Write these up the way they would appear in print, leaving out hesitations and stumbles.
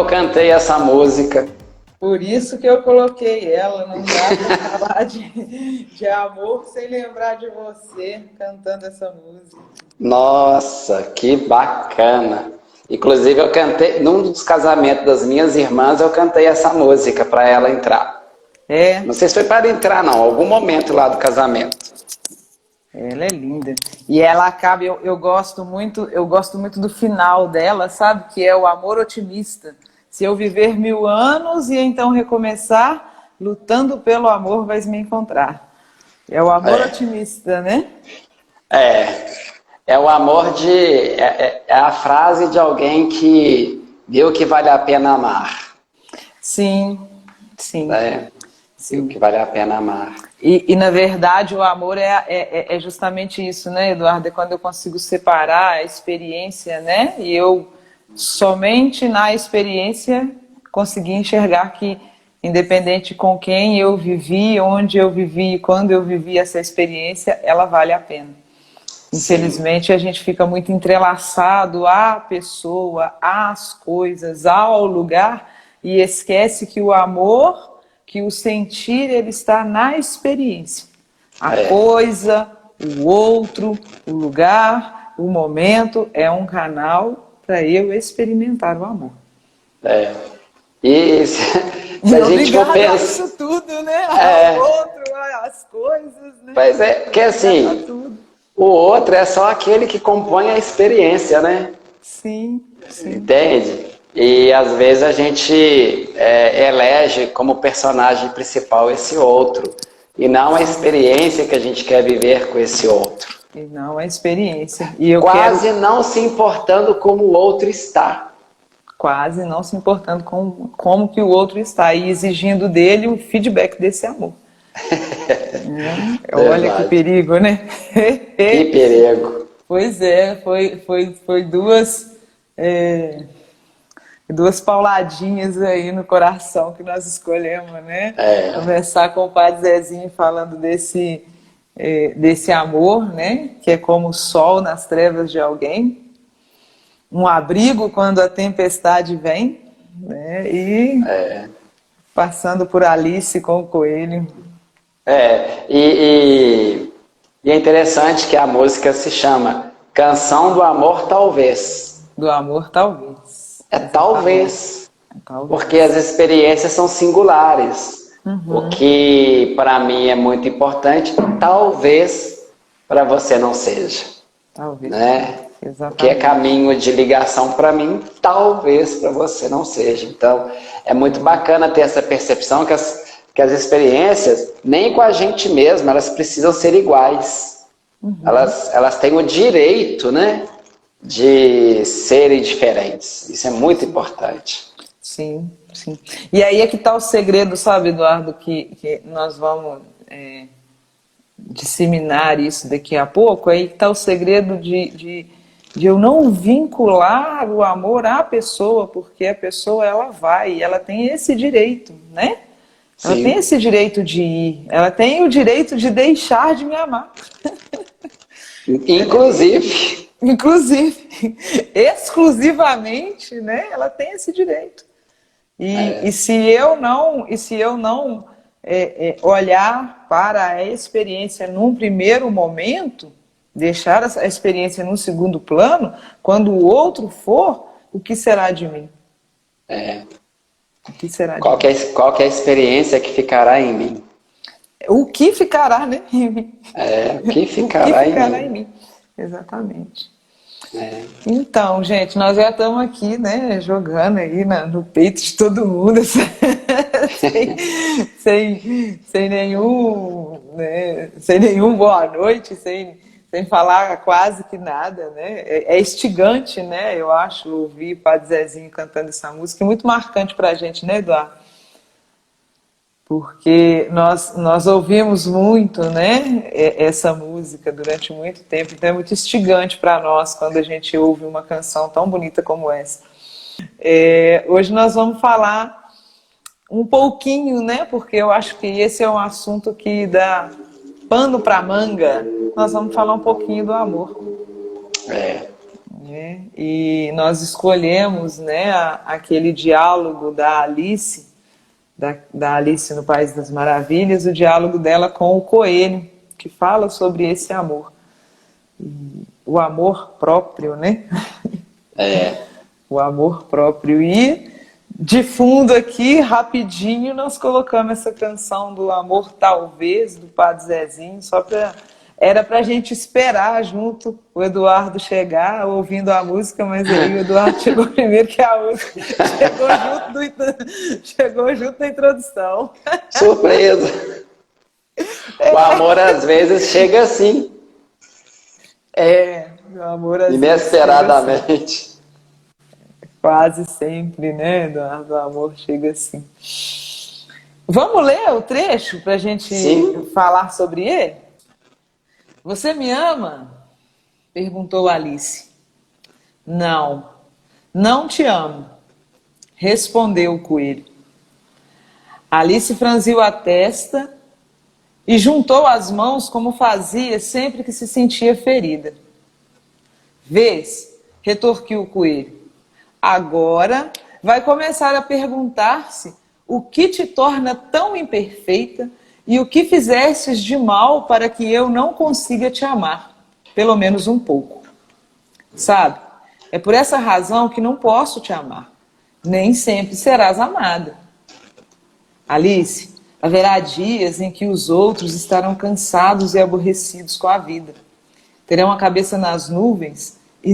eu cantei essa música. Por isso que eu coloquei ela. Não dá para falar de amor sem lembrar de você cantando essa música. Nossa, que bacana. Inclusive eu cantei, num dos casamentos das minhas irmãs, eu cantei essa música para ela entrar. É, Não sei se foi para entrar não, algum momento lá do casamento. ela é linda. E ela acaba, eu gosto muito do final dela, sabe? Que é o amor otimista. Se eu viver 1000 anos e então recomeçar, lutando pelo amor vais me encontrar. É o amor É, otimista, né? é, é o amor de, é a frase de alguém que viu que vale a pena amar, Sim, sim, né? Viu sim. que vale a pena amar. Na verdade, o amor é justamente isso, né, Eduardo? É quando eu consigo separar a experiência, né? E eu somente na experiência consegui enxergar que, independente com quem eu vivi, onde eu vivi, quando eu vivi essa experiência, ela vale a pena. Sim, Infelizmente, a gente fica muito entrelaçado à pessoa, às coisas, ao lugar e esquece que o amor, que o sentir, ele está na experiência. A é, coisa, o outro, o lugar, o momento é um canal para eu experimentar o amor. é. E se E a gente for obrigado a isso pensar, tudo, né? Ao é, outro, às coisas, né? pois é, porque Obrigado a assim, tudo. o outro é só aquele que compõe a experiência, né? Sim, sim. Entende? E às vezes a gente elege como personagem principal esse outro, e não a experiência que a gente quer viver com esse outro. E não a experiência. E eu quero Quase não se importando como o outro está. quase não se importando com como que o outro está e exigindo dele o feedback desse amor. Olha que Verdade. perigo, né? Que perigo. Pois é, foi é, duas pauladinhas aí no coração que nós escolhemos, né? Começar com o Padre Zezinho falando desse amor, né? Que é como o sol nas trevas de alguém, um abrigo quando a tempestade vem, né? E passando por Alice com o coelho. E é interessante que a música se chama Canção do Amor Talvez. Do amor, talvez. É Exatamente. talvez, porque as Talvez. experiências são singulares. O que para mim é muito importante, talvez para você não seja, Talvez. né? O que é Exatamente. caminho de ligação para mim, talvez para você não seja. Então, é muito bacana ter essa percepção que as experiências, nem com a gente mesmo, elas precisam ser iguais. Elas têm o direito, né, de serem diferentes. Isso é muito importante. Sim, sim. E aí é que está o segredo, sabe, Eduardo, que nós vamos disseminar isso daqui a pouco. Aí está o segredo de eu não vincular o amor à pessoa, porque a pessoa ela vai, ela tem esse direito, né? Ela tem Sim. esse direito de ir, ela tem o direito de deixar de me amar. Inclusive, Inclusive, exclusivamente, né? Ela tem esse direito. E se eu não olhar para a experiência num primeiro momento, deixar essa experiência num segundo plano, quando o outro for, o que será de mim? O que será de mim? qual que é a experiência que ficará em mim? O que ficará, né, em mim? O que O que ficará em ficará em mim? mim? Exatamente. Então, gente, nós já estamos aqui, né, jogando aí no peito de todo mundo, sem, sem nenhum, né, sem nenhum boa noite, sem falar quase que nada, né? É instigante, né? Eu acho, ouvir Padre Zezinho cantando essa música, é muito marcante para a gente, né, Eduardo? Porque nós ouvimos muito, né, essa música durante muito tempo, então é muito instigante para nós quando a gente ouve uma canção tão bonita como essa. Hoje nós vamos falar um pouquinho, né, porque eu acho que esse é um assunto que dá pano para manga. Nós vamos falar um pouquinho do amor. né? E nós escolhemos, né, aquele diálogo da Alice, da Alice no País das Maravilhas, o diálogo dela com o coelho, que fala sobre esse amor. O amor próprio, né? O amor próprio. E de fundo aqui, rapidinho, nós colocamos essa canção do Amor Talvez, do Padre Zezinho, era pra gente esperar junto o Eduardo chegar, ouvindo a música, mas aí o Eduardo chegou primeiro que a música. Chegou junto da introdução. Surpresa! O amor às vezes chega assim. O amor às vezes inesperadamente. Assim. Quase sempre, né, Eduardo? O amor chega assim. Vamos ler o trecho para a gente falar sobre ele? Você me ama? Perguntou Alice. Não, não te amo, respondeu o coelho. Alice franziu a testa e juntou as mãos como fazia sempre que se sentia ferida. Vês, retorquiu o coelho. Agora vai começar a perguntar-se o que te torna tão imperfeita e o que fizestes de mal para que eu não consiga te amar, pelo menos um pouco. Sabe, é por essa razão que não posso te amar. Nem sempre serás amada. Alice, haverá dias em que os outros estarão cansados e aborrecidos com a vida. Terão a cabeça nas nuvens e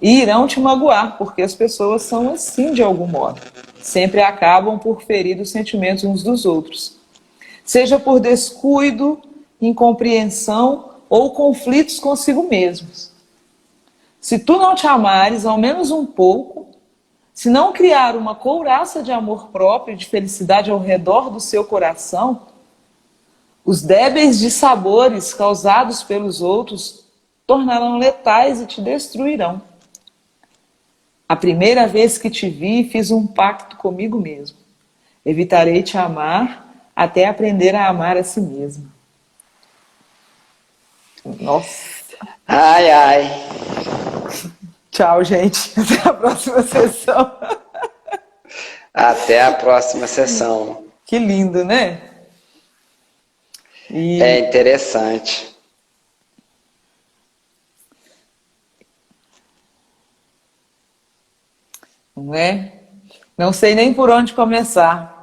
irão te magoar, porque as pessoas são assim de algum modo. Sempre acabam por ferir os sentimentos uns dos outros. Seja por descuido, incompreensão ou conflitos consigo mesmos. Se tu não te amares ao menos um pouco, se não criar uma couraça de amor próprio e de felicidade ao redor do seu coração, os débeis dissabores causados pelos outros tornarão letais e te destruirão. A primeira vez que te vi, fiz um pacto comigo mesmo. Evitarei te amar até aprender a amar a si mesmo. Nossa. Ai, ai. Tchau, gente. Até a próxima sessão. Até a próxima sessão. Que lindo, né? É interessante. Não é? Não sei nem por onde começar.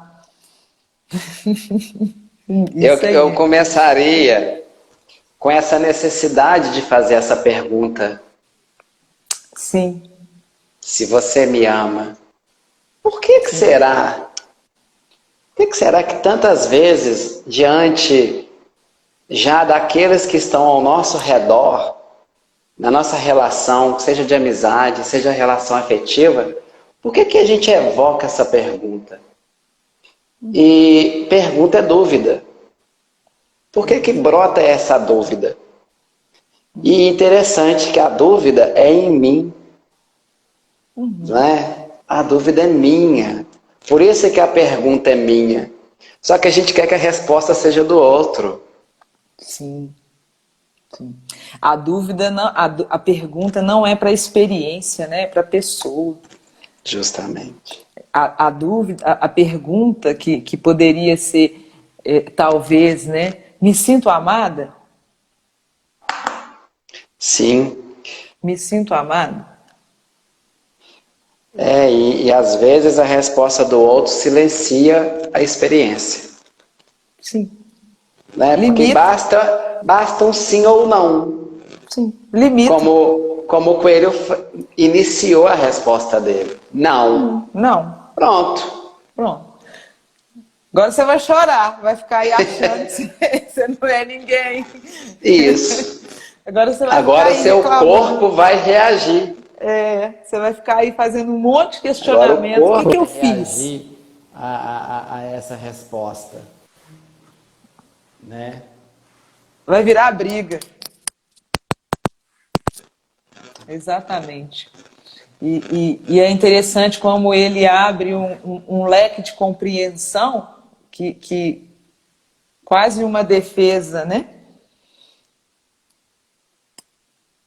Eu começaria com essa necessidade de fazer essa pergunta. Sim. Se você me ama, por que será? Por que será que tantas vezes, diante já daqueles que estão ao nosso redor, na nossa relação, seja de amizade, seja relação afetiva, por que a gente evoca essa pergunta? E pergunta é dúvida. Por que brota essa dúvida? E interessante que a dúvida é em mim. Não é? A dúvida é minha. Por isso é que a pergunta é minha. Só que a gente quer que a resposta seja do outro. Sim. Sim. A dúvida, não, a pergunta não é para a experiência, né? É para a pessoa. Justamente. A dúvida, a pergunta que poderia ser, talvez, né? Me sinto amada? Sim. Me sinto amada? E às vezes a resposta do outro silencia a experiência. Sim. Né? Porque basta um sim ou não. Sim, limita. Como o coelho iniciou a resposta dele. Não. Não. Pronto. Agora você vai chorar, vai ficar aí achando que você não é ninguém. Isso. Agora você vai Agora ficar aí seu reclamando. corpo vai reagir. Você vai ficar aí fazendo um monte de questionamento. O que eu fiz? Reagir a essa resposta, né? Vai virar briga. Exatamente. E é interessante como ele abre um leque de compreensão que quase uma defesa, né?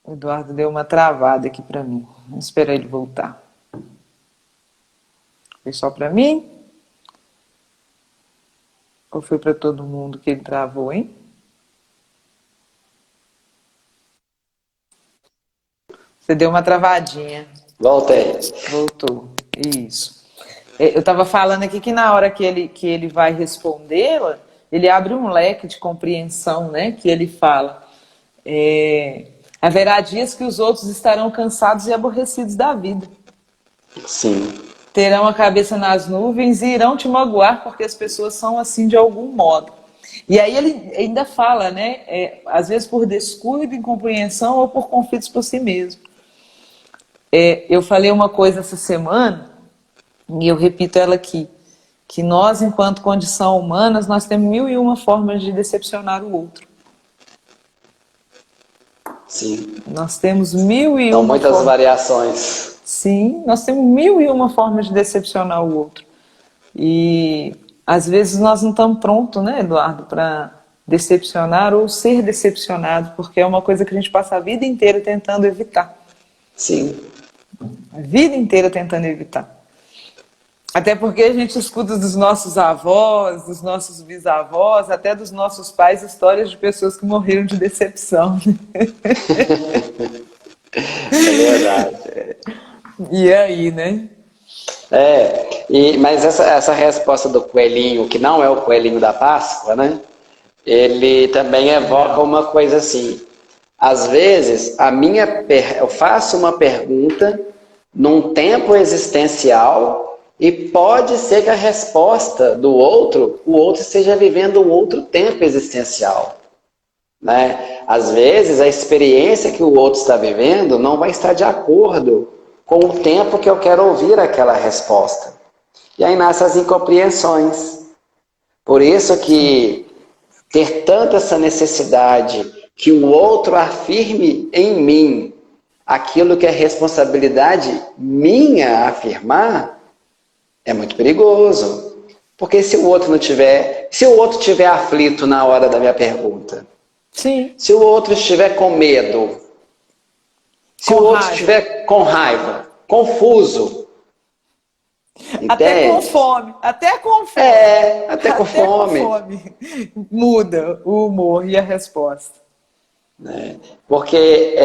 O Eduardo deu uma travada aqui para mim. Vamos esperar ele voltar. Foi só para mim? Ou foi para todo mundo que ele travou, hein? Você deu uma travadinha. Voltei. Voltou. Isso. Eu estava falando aqui que na hora que ele vai respondê-la, ele abre um leque de compreensão, né? Que ele fala: haverá dias que os outros estarão cansados e aborrecidos da vida. Sim. Terão a cabeça nas nuvens e irão te magoar porque as pessoas são assim de algum modo. E aí ele ainda fala, né? Às vezes por descuido, incompreensão ou por conflitos por si mesmo. Eu falei uma coisa essa semana, e eu repito ela aqui, que nós, enquanto condição humana, nós temos 1001 formas de decepcionar o outro. Sim. Nós temos 1001 São muitas variações. Sim, nós temos 1001 formas de decepcionar o outro. E às vezes nós não estamos prontos, né, Eduardo, para decepcionar ou ser decepcionado, porque é uma coisa que a gente passa a vida inteira tentando evitar. Sim. A vida inteira tentando evitar. Até porque a gente escuta dos nossos avós, dos nossos bisavós, até dos nossos pais, histórias de pessoas que morreram de decepção. É verdade. E aí, né? Mas essa resposta do coelhinho, que não é o coelhinho da Páscoa, né? Ele também evoca uma coisa assim. Às vezes, eu faço uma pergunta num tempo existencial e pode ser que a resposta do outro, o outro esteja vivendo um outro tempo existencial. Né? Às vezes, a experiência que o outro está vivendo não vai estar de acordo com o tempo que eu quero ouvir aquela resposta. E aí nascem as incompreensões. Por isso que ter tanta essa necessidade que o outro afirme em mim aquilo que é responsabilidade minha a afirmar é muito perigoso. Porque se o outro tiver aflito na hora da minha pergunta, sim. Se o outro estiver com medo, se o outro estiver com raiva, confuso, até com fome, até com fome. Até com fome. Muda o humor e a resposta. Porque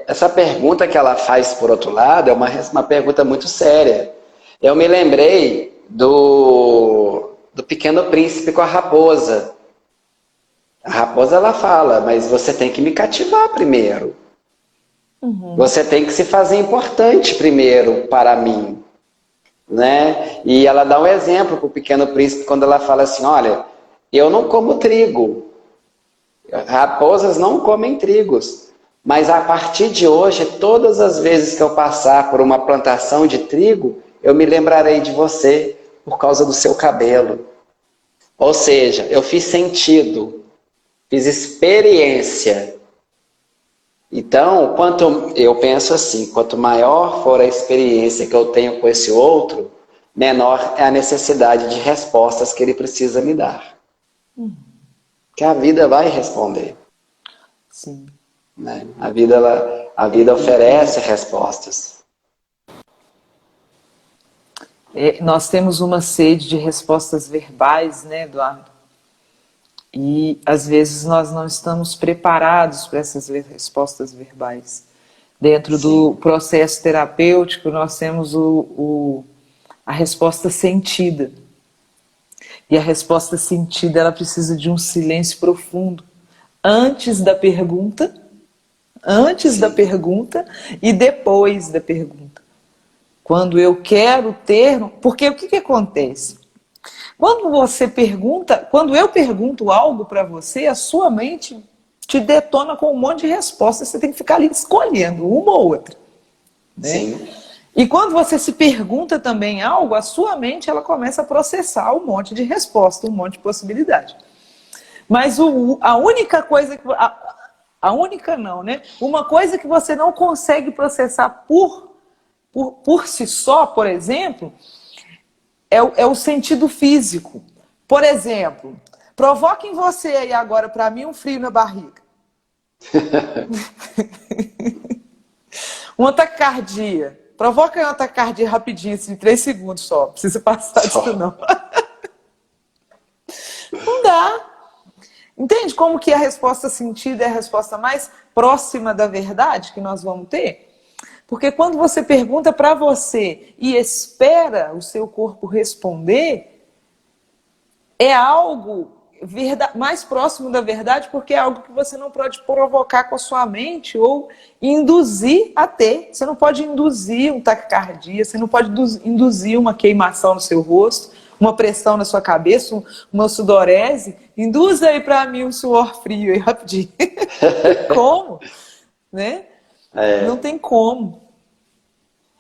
essa pergunta que ela faz, por outro lado, é uma pergunta muito séria. Eu me lembrei do Pequeno Príncipe com a raposa. A raposa, ela fala, mas você tem que me cativar primeiro. Uhum. Você tem que se fazer importante primeiro para mim. Né? E ela dá um exemplo para o Pequeno Príncipe quando ela fala assim, olha, eu não como trigo. Raposas não comem trigos. Mas a partir de hoje, todas as vezes que eu passar por uma plantação de trigo, eu me lembrarei de você por causa do seu cabelo. Ou seja, eu fiz sentido. Fiz experiência. Então, eu penso assim, quanto maior for a experiência que eu tenho com esse outro, menor é a necessidade de respostas que ele precisa me dar. Que a vida vai responder. Sim. Né? A vida oferece respostas. Nós temos uma sede de respostas verbais, né, Eduardo? E, às vezes, nós não estamos preparados para essas respostas verbais. Dentro do processo terapêutico, nós temos a resposta sentida. E a resposta sentida, ela precisa de um silêncio profundo. Antes da pergunta e depois da pergunta. Quando eu quero ter... Porque o que acontece? Quando eu pergunto algo para você, a sua mente te detona com um monte de respostas, você tem que ficar ali escolhendo uma ou outra. Né? Sim. E quando você se pergunta também algo, a sua mente ela começa a processar um monte de resposta, um monte de possibilidade. Mas a única coisa uma coisa que você não consegue processar por si só, por exemplo, é o sentido físico. Por exemplo, provoque em você aí agora, para mim, um frio na barriga. Uma taquicardia. Provoca uma taquicardia rapidinho, assim, 3 segundos só. Não precisa passar disso, não. Não dá. Entende como que a resposta sentida é a resposta mais próxima da verdade que nós vamos ter? Porque quando você pergunta para você e espera o seu corpo responder, é algo mais próximo da verdade, porque é algo que você não pode provocar com a sua mente ou induzir a ter. Você não pode induzir um taquicardia, você não pode induzir uma queimação no seu rosto, uma pressão na sua cabeça, uma sudorese. Induz aí para mim um suor frio aí rapidinho. Como? Né? Não tem como.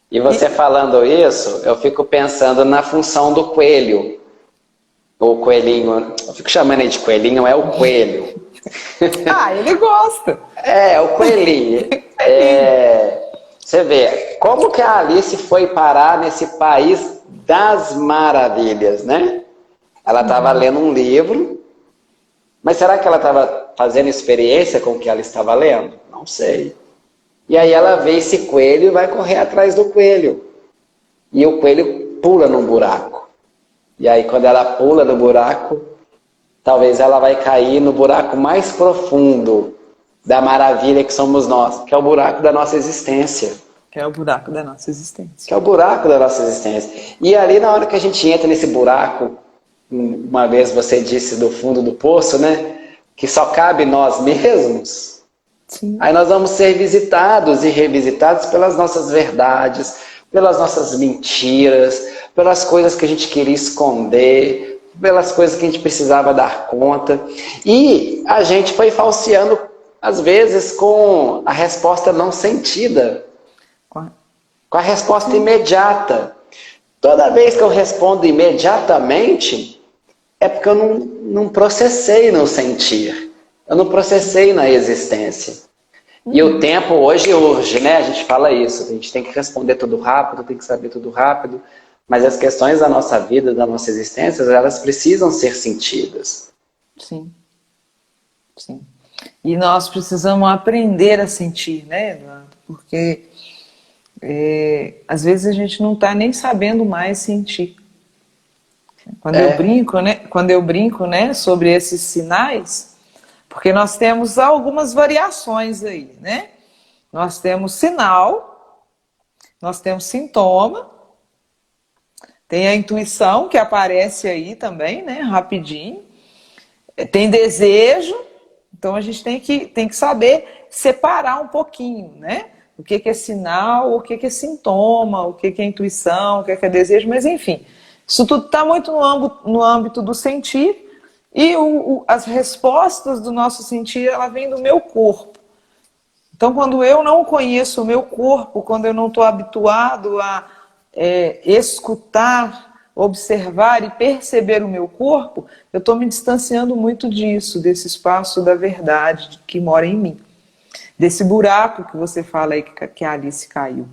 E você falando isso, eu fico pensando na função do coelho. O coelhinho, eu fico chamando ele de coelhinho, é o coelho. Ah, ele gosta. O coelhinho. Você vê, como que a Alice foi parar nesse país das maravilhas, né? Ela estava lendo um livro, mas será que ela estava fazendo experiência com o que ela estava lendo? Não sei. E aí ela vê esse coelho e vai correr atrás do coelho. E o coelho pula num buraco. E aí quando ela pula no buraco, talvez ela vai cair no buraco mais profundo da maravilha que somos nós, que é o buraco da nossa existência. Que é o buraco da nossa existência. Que é o buraco da nossa existência. E ali na hora que a gente entra nesse buraco, uma vez você disse do fundo do poço, né? Que só cabe nós mesmos. Sim. Aí nós vamos ser visitados e revisitados pelas nossas verdades, pelas nossas mentiras, pelas coisas que a gente queria esconder, pelas coisas que a gente precisava dar conta. E a gente foi falseando, às vezes, com a resposta não sentida. Com a resposta imediata. Toda vez que eu respondo imediatamente, é porque eu não processei no sentir. Eu não processei na existência. E o tempo hoje urge, né? A gente fala isso. A gente tem que responder tudo rápido, tem que saber tudo rápido. Mas as questões da nossa vida, da nossa existência, elas precisam ser sentidas. Sim. Sim. E nós precisamos aprender a sentir, né, Eduardo? Porque às vezes a gente não está nem sabendo mais sentir. Quando eu brinco, né, sobre esses sinais, porque nós temos algumas variações aí, né? Nós temos sinal, nós temos sintoma, tem a intuição que aparece aí também, né, rapidinho, tem desejo, então a gente tem que saber separar um pouquinho, né? O que é sinal, o que é sintoma, o que é intuição, o que é desejo, mas enfim, isso tudo está muito no âmbito do sentir. E as respostas do nosso sentir, ela vem do meu corpo. Então, quando eu não conheço o meu corpo, quando eu não estou habituado a escutar, observar e perceber o meu corpo, eu estou me distanciando muito disso, desse espaço da verdade que mora em mim. Desse buraco que você fala aí que a Alice caiu.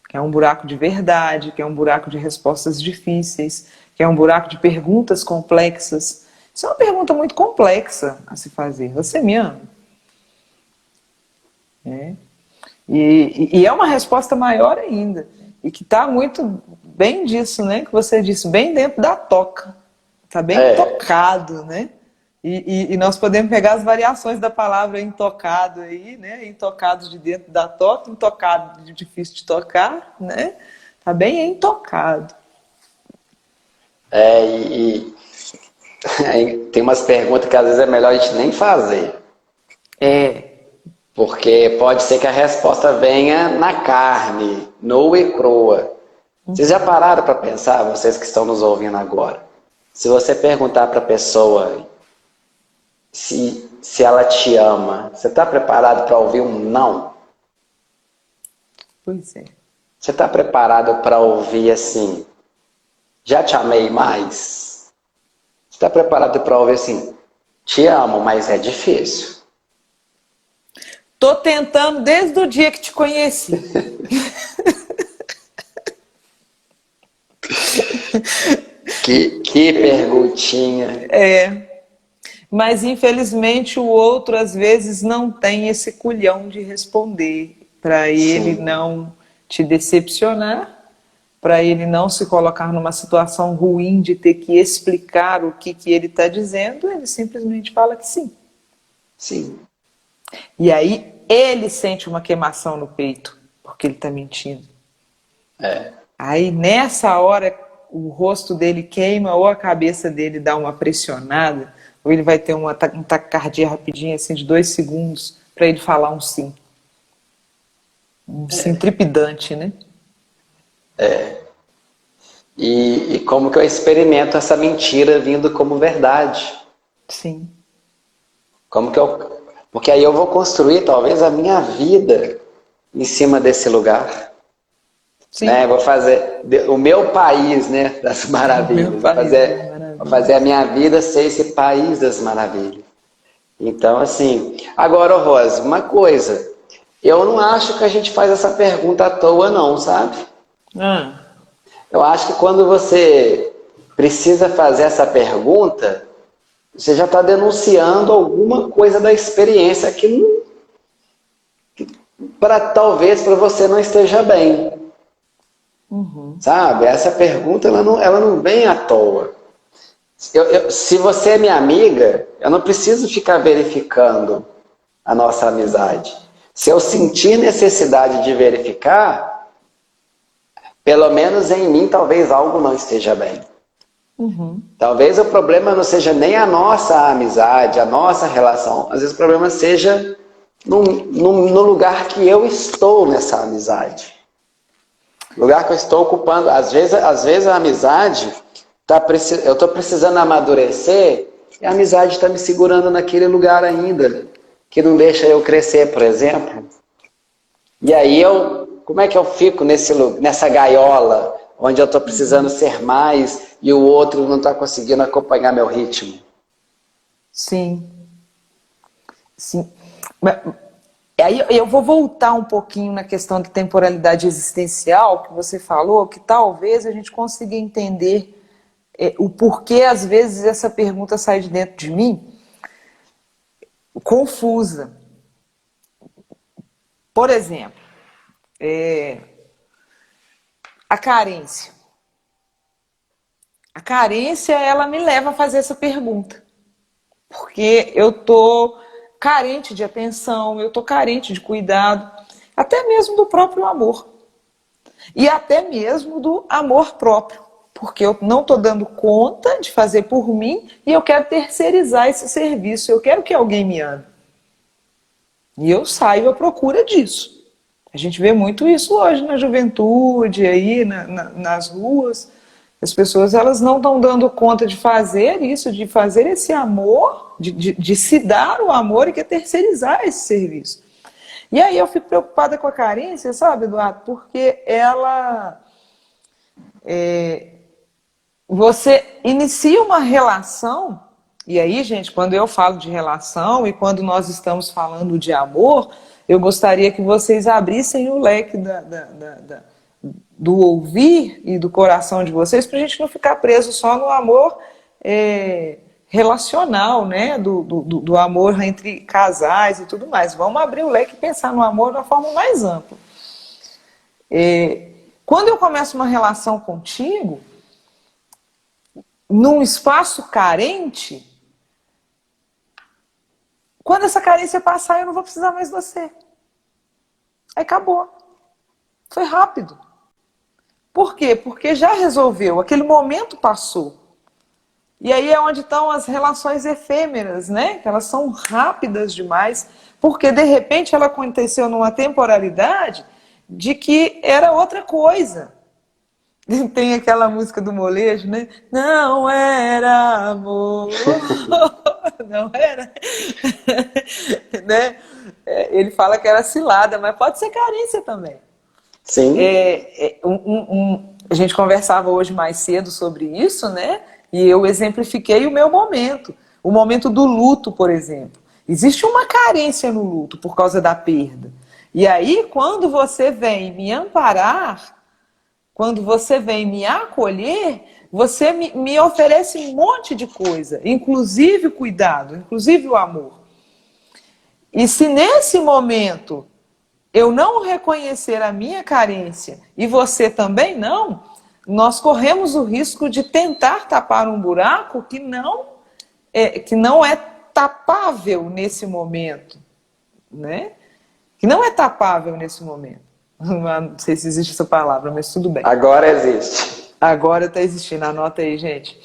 Que é um buraco de verdade, que é um buraco de respostas difíceis, que é um buraco de perguntas complexas. Isso é uma pergunta muito complexa a se fazer. Você me ama? E é uma resposta maior ainda. E que está muito bem disso, né? Que você disse, bem dentro da toca. Está bem tocado, né? E nós podemos pegar as variações da palavra intocado aí, né? Intocado de dentro da toca, intocado de difícil de tocar, né? Está bem intocado. Tem umas perguntas que às vezes é melhor a gente nem fazer. Porque pode ser que a resposta venha na carne, nua e crua. Vocês já pararam para pensar, vocês que estão nos ouvindo agora? Se você perguntar para a pessoa se ela te ama, você está preparado para ouvir um não? Pois é. Você está preparado para ouvir assim, já te amei mais? Você está preparado para ouvir assim, te amo, mas é difícil? Tô tentando desde o dia que te conheci. Que perguntinha. Mas infelizmente o outro às vezes não tem esse culhão de responder. para ele Sim. não te decepcionar, para ele não se colocar numa situação ruim de ter que explicar o que ele está dizendo, ele simplesmente fala que sim. Sim. E aí ele sente uma queimação no peito, porque ele está mentindo. Aí nessa hora o rosto dele queima ou a cabeça dele dá uma pressionada, ou ele vai ter um taquicardia rapidinho, assim, de 2 segundos, para ele falar um sim. Um sim trepidante, né? E como que eu experimento essa mentira vindo como verdade? Sim. Como que eu... Porque aí eu vou construir talvez a minha vida em cima desse lugar. Sim. Né? Vou fazer o meu país, né, das maravilhas. Vou fazer a minha vida ser esse país das maravilhas. Então, assim... Agora, Rosa, uma coisa. Eu não acho que a gente faz essa pergunta à toa, não, sabe? Eu acho que quando você precisa fazer essa pergunta, você já está denunciando alguma coisa da experiência que talvez para você não esteja bem. Sabe? Essa pergunta ela não vem à toa. Se você é minha amiga, eu não preciso ficar verificando a nossa amizade. Se eu sentir necessidade de verificar, pelo menos em mim talvez algo não esteja bem. Talvez o problema não seja nem a nossa amizade, a nossa relação. Às vezes o problema seja no lugar que eu estou nessa amizade. O lugar que eu estou ocupando. Às vezes a amizade, eu estou precisando amadurecer e a amizade está me segurando naquele lugar ainda, que não deixa eu crescer, por exemplo. E aí como é que eu fico nessa gaiola, onde eu estou precisando ser mais e o outro não está conseguindo acompanhar meu ritmo? Sim. Sim. Aí eu vou voltar um pouquinho na questão da temporalidade existencial que você falou, que talvez a gente consiga entender o porquê, às vezes, essa pergunta sai de dentro de mim confusa. Por exemplo, a carência. A carência, ela me leva a fazer essa pergunta. Porque eu estou carente de atenção, eu estou carente de cuidado, até mesmo do próprio amor. E até mesmo do amor próprio. Porque eu não estou dando conta de fazer por mim e eu quero terceirizar esse serviço, eu quero que alguém me ame. E eu saio à procura disso. A gente vê muito isso hoje na juventude, aí nas ruas. As pessoas elas não estão dando conta de fazer isso, de fazer esse amor, de se dar o amor e quer terceirizar esse serviço. E aí eu fico preocupada com a carência, sabe, Eduardo? Porque ela... você inicia uma relação, e aí, gente, quando eu falo de relação e quando nós estamos falando de amor, eu gostaria que vocês abrissem o leque do ouvir e do coração de vocês, para a gente não ficar preso só no amor relacional, né? Do amor entre casais e tudo mais. Vamos abrir o leque e pensar no amor de uma forma mais ampla. Quando eu começo uma relação contigo, num espaço carente, quando essa carência passar, eu não vou precisar mais de você. Aí acabou. Foi rápido. Por quê? Porque já resolveu, aquele momento passou. E aí é onde estão as relações efêmeras, né? Que elas são rápidas demais, porque de repente ela aconteceu numa temporalidade de que era outra coisa. Tem aquela música do molejo, né? Não era amor, não era, né? Ele fala que era cilada, mas pode ser carência também. Sim. A gente conversava hoje mais cedo sobre isso, né? E eu exemplifiquei o meu momento. O momento do luto, por exemplo. Existe uma carência no luto por causa da perda. E aí, quando você vem me amparar, quando você vem me acolher, você me oferece um monte de coisa, inclusive o cuidado, inclusive o amor. E se nesse momento eu não reconhecer a minha carência e você também não, nós corremos o risco de tentar tapar um buraco que não é tapável nesse momento, né? Que não é tapável nesse momento. Não sei se existe essa palavra, mas tudo bem. Agora existe. Agora está existindo, anota aí, gente.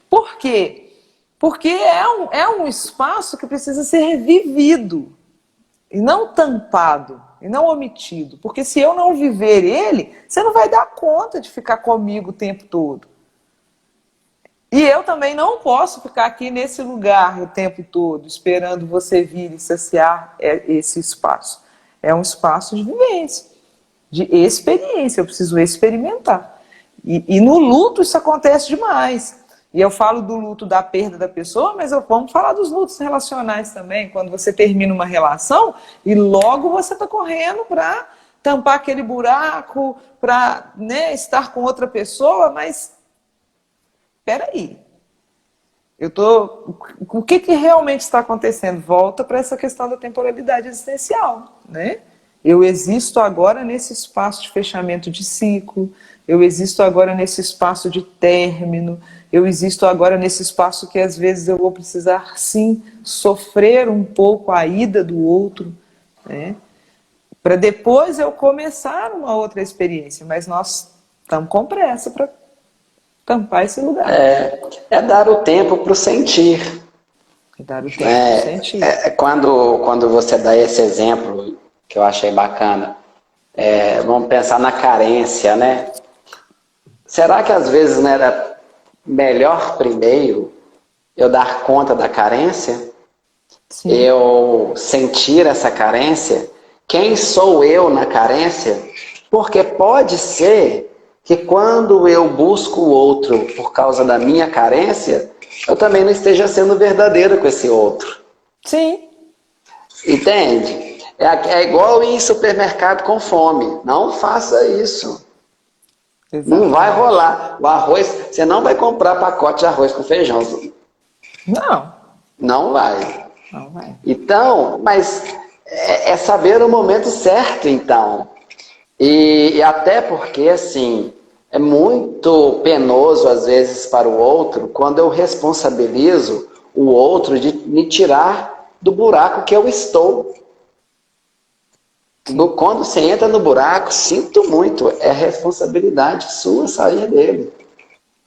Por quê? Porque é um espaço que precisa ser vivido, e não tampado, e não omitido. Porque se eu não viver ele, você não vai dar conta de ficar comigo o tempo todo. E eu também não posso ficar aqui nesse lugar o tempo todo, esperando você vir e saciar esse espaço. É um espaço de vivência, de experiência, eu preciso experimentar. E no luto isso acontece demais. E eu falo do luto da perda da pessoa, mas vamos falar dos lutos relacionais também. Quando você termina uma relação e logo você está correndo para tampar aquele buraco, para, né, estar com outra pessoa, mas espera aí. O que realmente está acontecendo? Volta para essa questão da temporalidade existencial, né? Eu existo agora nesse espaço de fechamento de ciclo, eu existo agora nesse espaço de término, eu existo agora nesse espaço que às vezes eu vou precisar, sim, sofrer um pouco a ida do outro, né? Para depois eu começar uma outra experiência, mas nós estamos com pressa para tampar esse lugar. É dar o tempo para o sentir. É dar o tempo para o sentir. Quando você dá esse exemplo, que eu achei bacana, vamos pensar na carência, né? Será que às vezes não era melhor primeiro eu dar conta da carência? Sim. Eu sentir essa carência? Quem sou eu na carência? Porque pode ser que quando eu busco o outro por causa da minha carência, eu também não esteja sendo verdadeiro com esse outro. Sim. Entende? É igual ir em supermercado com fome. Não faça isso. Exatamente. Não vai rolar. O arroz, você não vai comprar pacote de arroz com feijão. Não. Não vai. Não vai. Então, mas é saber o momento certo, então. E até porque, assim, é muito penoso, às vezes, para o outro, quando eu responsabilizo o outro de me tirar do buraco que eu estou. Quando você entra no buraco, sinto muito, é responsabilidade sua sair dele.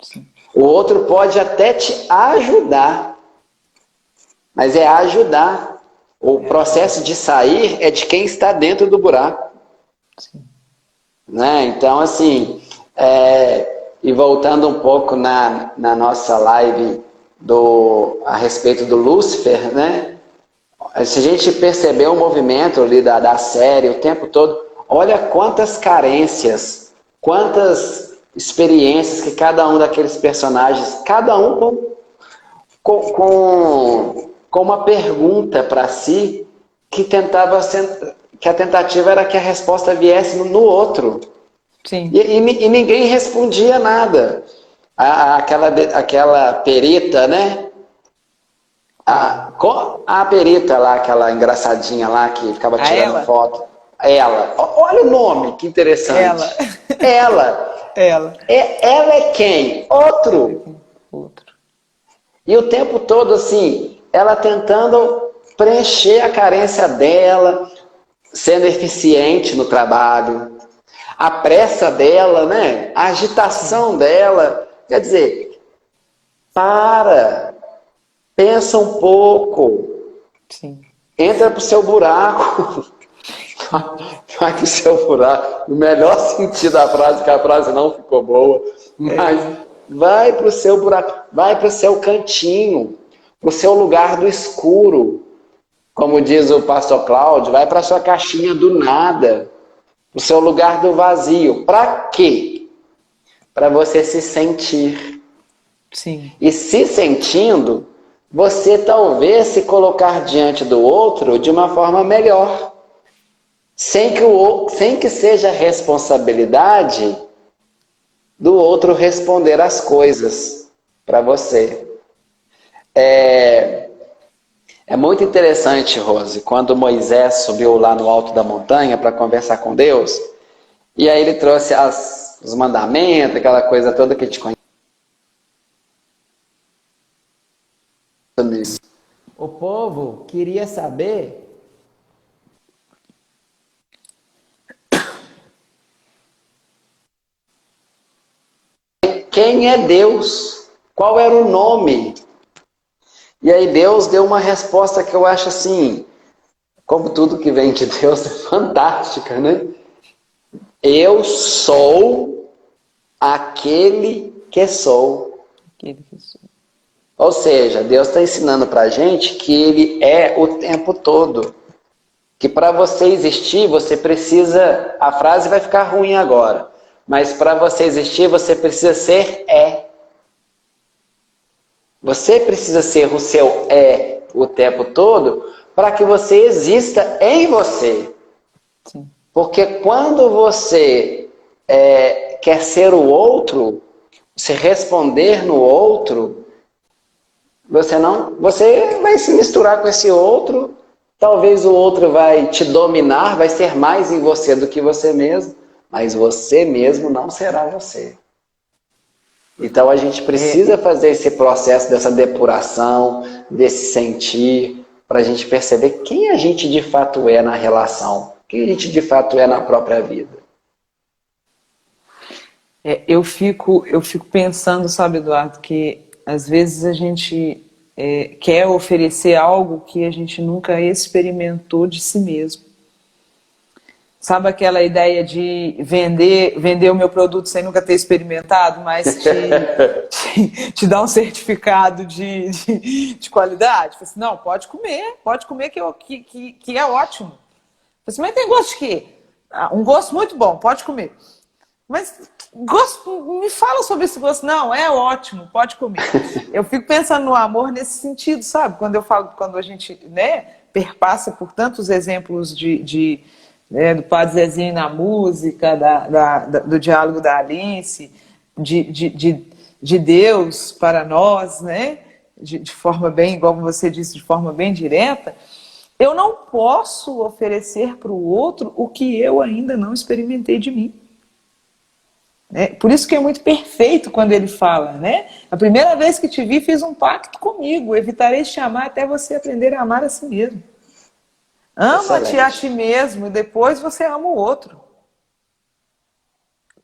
Sim. O outro pode até te ajudar, mas é ajudar. O processo de sair é de quem está dentro do buraco. Sim. Né? Então, assim, e voltando um pouco na nossa live a respeito do Lúcifer, né? Se a gente perceber o movimento ali da série o tempo todo, olha quantas carências, quantas experiências que cada um daqueles personagens, cada um com uma pergunta para si, que a tentativa era que a resposta viesse no outro. Sim. E ninguém respondia nada. Aquela perita, né? A perita lá, aquela engraçadinha lá que ficava tirando foto. Ela. Olha o nome, que interessante. Ela. Ela é quem? Outro. E o tempo todo, assim, ela tentando preencher a carência dela, sendo eficiente no trabalho. A pressa dela, né? A agitação dela. Quer dizer, pensa um pouco. Sim. Entra pro seu buraco. Vai pro seu buraco. No melhor sentido da frase, que a frase não ficou boa. Mas vai pro seu buraco. Vai pro seu cantinho. Pro seu lugar do escuro. Como diz o pastor Cláudio, vai pra sua caixinha do nada. Pro seu lugar do vazio. Pra quê? Para você se sentir. Sim. E se sentindo, você talvez se colocar diante do outro de uma forma melhor. Sem que seja responsabilidade do outro responder as coisas para você. É É muito interessante, Rose, quando Moisés subiu lá no alto da montanha para conversar com Deus, e aí ele trouxe os mandamentos, aquela coisa toda que a gente conhece. O povo queria saber quem é Deus, qual era o nome. E aí Deus deu uma resposta que eu acho assim, como tudo que vem de Deus, é fantástica, né? Eu sou aquele que sou. Ou seja, Deus está ensinando para a gente que Ele é o tempo todo. Que para você existir, você precisa... A frase vai ficar ruim agora. Mas para você existir, você precisa ser Você precisa ser o seu o tempo todo para que você exista em você. Sim. Porque quando você quer ser o outro, se responder no outro, você vai se misturar com esse outro, talvez o outro vai te dominar, vai ser mais em você do que você mesmo, mas você mesmo não será você. Então a gente precisa fazer esse processo dessa depuração, desse sentir, para a gente perceber quem a gente de fato é na relação, quem a gente de fato é na própria vida. Eu fico pensando, sabe, Eduardo, que às vezes a gente quer oferecer algo que a gente nunca experimentou de si mesmo. Sabe aquela ideia de vender o meu produto sem nunca ter experimentado, mas te dar um certificado de qualidade? Assim, não, pode comer que é ótimo. Assim, mas tem gosto de quê? Um gosto muito bom, pode comer. Mas me fala sobre esse gosto. Não, é ótimo, pode comer. Eu fico pensando no amor nesse sentido, sabe? Quando a gente, né, perpassa por tantos exemplos do Padre Zezinho na música, do diálogo da Alice, de Deus para nós, né? De forma bem, igual você disse, de forma bem direta, eu não posso oferecer para o outro o que eu ainda não experimentei de mim. Por isso que é muito perfeito quando ele fala, né? A primeira vez que te vi, fiz um pacto comigo, evitarei te amar até você aprender a amar a si mesmo. Ama-te a ti mesmo e depois você ama o outro.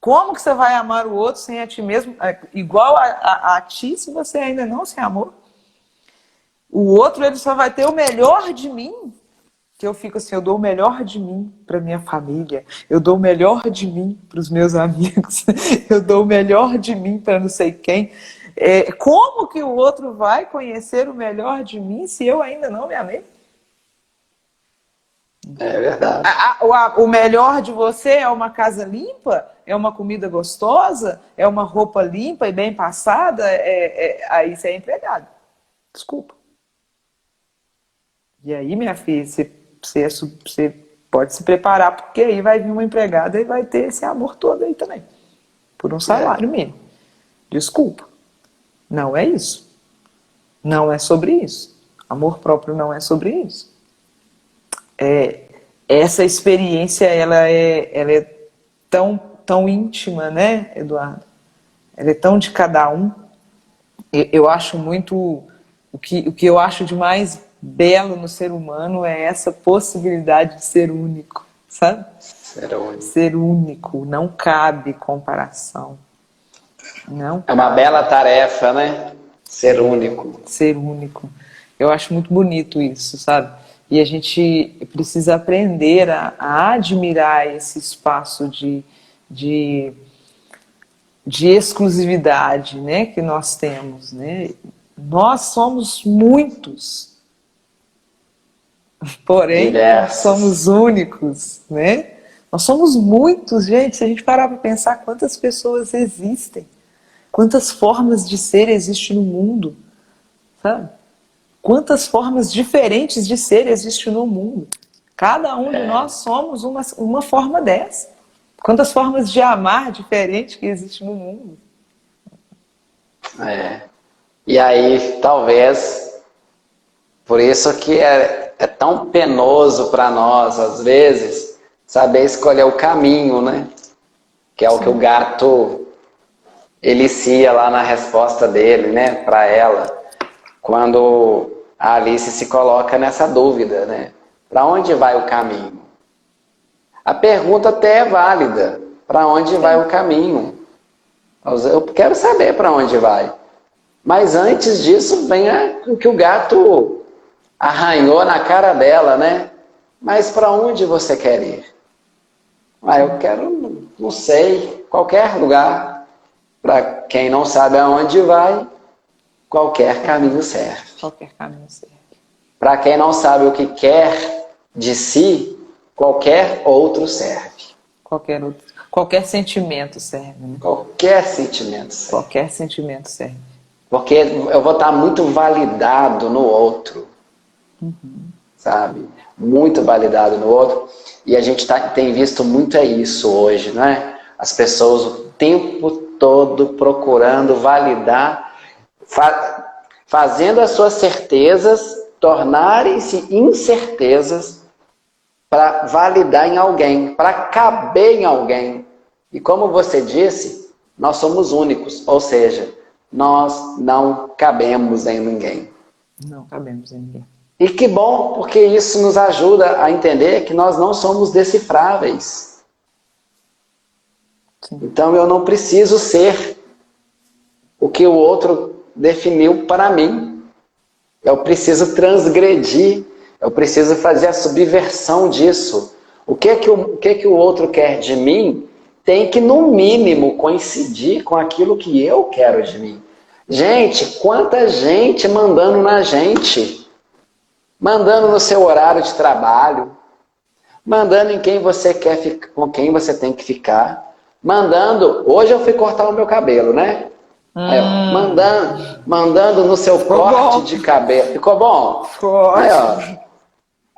Como que você vai amar o outro sem a ti mesmo, igual a ti, se você ainda não se amou? O outro, ele só vai ter o melhor de mim. Que eu fico assim, eu dou o melhor de mim para minha família, eu dou o melhor de mim para os meus amigos, eu dou o melhor de mim para não sei quem. Como que o outro vai conhecer o melhor de mim se eu ainda não me amei? É verdade. O melhor de você é uma casa limpa? É uma comida gostosa? É uma roupa limpa e bem passada? Aí você é empregado. Desculpa. E aí, minha filha, você pode se preparar, porque aí vai vir uma empregada e vai ter esse amor todo aí também. Por um salário mínimo. Desculpa. Não é isso. Não é sobre isso. Amor próprio não é sobre isso. Essa experiência, ela é tão íntima, né, Eduardo? Ela é tão de cada um. Eu acho muito... O que eu acho de mais belo no ser humano é essa possibilidade de ser único, sabe? Ser único, não cabe comparação. Não é uma bela tarefa, né? Ser único. Ser único. Eu acho muito bonito isso, sabe? E a gente precisa aprender a admirar esse espaço de exclusividade, né, que nós temos, né? Nós somos muitos, porém nós somos únicos, né? Nós somos muitos, gente. Se a gente parar para pensar quantas pessoas existem, quantas formas de ser existem no mundo, sabe? Quantas formas diferentes de ser existem no mundo. Cada um de nós somos uma forma dessa. Quantas formas de amar diferentes que existem no mundo. E aí, talvez, Por isso que é tão penoso para nós, às vezes, saber escolher o caminho, né? Que é o que o gato elicia lá na resposta dele, né? Para ela, quando a Alice se coloca nessa dúvida, né? Para onde vai o caminho? A pergunta até é válida. Para onde vai o caminho? Eu quero saber para onde vai. Mas antes disso vem o que o gato arranhou na cara dela, né? Mas para onde você quer ir? Eu quero, não sei, qualquer lugar. Para quem não sabe aonde vai, qualquer caminho serve. Qualquer caminho serve. Para quem não sabe o que quer de si, qualquer outro serve. Qualquer sentimento serve. Né? Qualquer sentimento serve. Qualquer sentimento serve. Porque eu vou estar muito validado no outro. Sabe? Muito validado no outro. E a gente tem visto muito isso hoje, não é? As pessoas o tempo todo procurando validar, fazendo as suas certezas tornarem-se incertezas para validar em alguém, para caber em alguém. E como você disse, nós somos únicos, ou seja, nós não cabemos em ninguém. Não cabemos em ninguém. E que bom, porque isso nos ajuda a entender que nós não somos decifráveis. Sim. Então eu não preciso ser o que o outro definiu para mim. Eu preciso transgredir, eu preciso fazer a subversão disso. O que o outro quer de mim tem que, no mínimo, coincidir com aquilo que eu quero de mim. Gente, quanta gente mandando na gente. Mandando no seu horário de trabalho, mandando em quem você quer ficar, com quem você tem que ficar, mandando, hoje eu fui cortar o meu cabelo, né? Aí, ó, mandando no seu corte de cabelo. Ficou bom? Ficou. Aí, ó.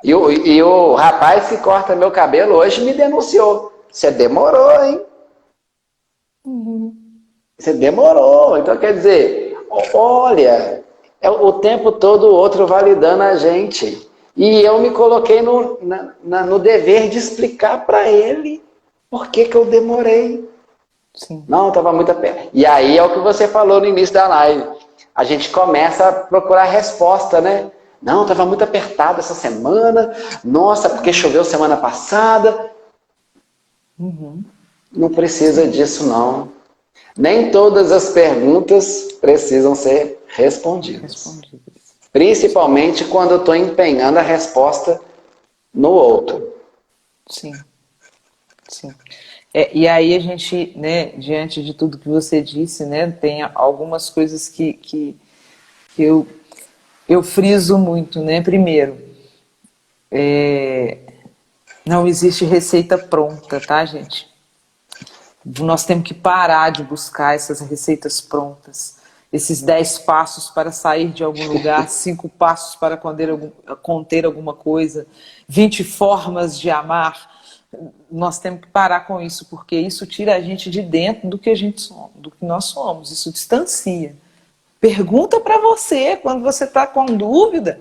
E o rapaz que corta meu cabelo hoje me denunciou. Você demorou, hein? Você demorou. Então, quer dizer, olha, é o tempo todo o outro validando a gente. E eu me coloquei no dever de explicar para ele por que eu demorei. Sim. Não, estava muito perto. E aí é o que você falou no início da live. A gente começa a procurar resposta, né? Não, estava muito apertado essa semana. Nossa, porque choveu semana passada. Não precisa disso, não. Nem todas as perguntas precisam ser respondidas. Principalmente quando eu estou empenhando a resposta no outro. Sim. Sim. E aí a gente, né, diante de tudo que você disse, né, tem algumas coisas que eu friso muito, né? Primeiro, não existe receita pronta, tá, gente? Nós temos que parar de buscar essas receitas prontas. Esses 10 passos para sair de algum lugar, 5 passos para conter alguma coisa, 20 formas de amar. Nós temos que parar com isso, porque isso tira a gente de dentro do que a gente somos, do que nós somos. Isso distancia. Pergunta para você, quando você está com dúvida,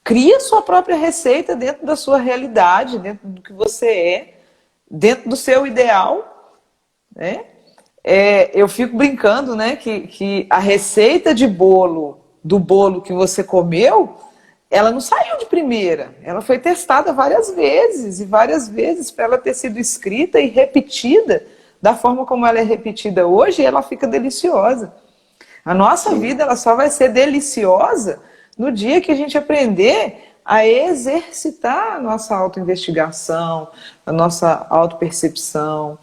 cria sua própria receita dentro da sua realidade, dentro do que você é, dentro do seu ideal, né? Eu fico brincando, né, que a receita de bolo, do bolo que você comeu, ela não saiu de primeira. Ela foi testada várias vezes para ela ter sido escrita e repetida da forma como ela é repetida hoje, e ela fica deliciosa. A nossa vida ela só vai ser deliciosa no dia que a gente aprender a exercitar a nossa autoinvestigação, a nossa autopercepção,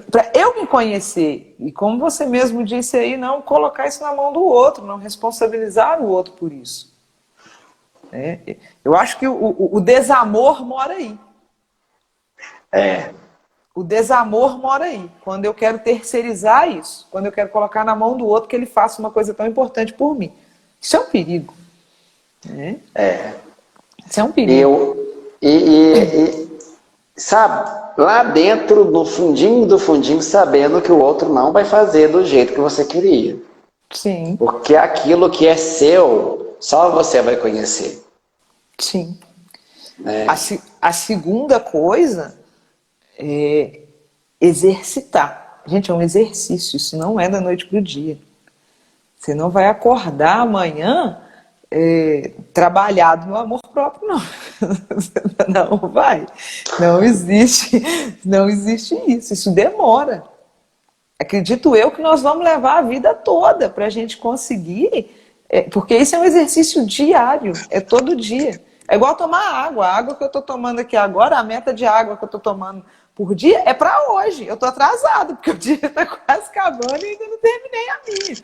para eu me conhecer, e como você mesmo disse aí, não colocar isso na mão do outro, não responsabilizar o outro por isso. Eu acho que o desamor mora aí. O desamor mora aí, quando eu quero terceirizar isso, quando eu quero colocar na mão do outro que ele faça uma coisa tão importante por mim. Isso é um perigo. Isso é um perigo. Sabe, lá dentro, no fundinho do fundinho, sabendo que o outro não vai fazer do jeito que você queria. Sim. Porque aquilo que é seu só você vai conhecer. Sim. Né? A segunda coisa é exercitar. Gente, é um exercício, isso não é da noite para o dia. Você não vai acordar amanhã trabalhado no amor próprio, não. Não vai. Não existe isso. Isso demora. Acredito eu que nós vamos levar a vida toda para a gente conseguir, porque isso é um exercício diário, é todo dia. É igual tomar água. A água que eu estou tomando aqui agora, a meta de água que eu estou tomando por dia é para hoje. Eu estou atrasado, porque o dia está quase acabando e ainda não terminei a minha.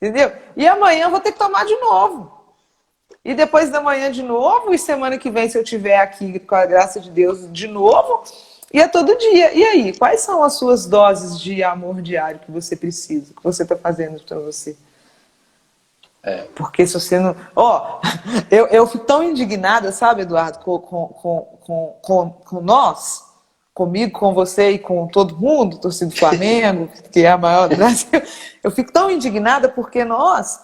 Entendeu? E amanhã eu vou ter que tomar de novo. E depois da manhã de novo, e semana que vem, se eu estiver aqui, com a graça de Deus, de novo, e é todo dia. E aí, quais são as suas doses de amor diário que você precisa, que você está fazendo para você? Porque se você não... eu fico tão indignada, sabe, Eduardo, com nós, comigo, com você e com todo mundo, torcida do Flamengo, que é a maior do Brasil. Eu fico tão indignada porque nós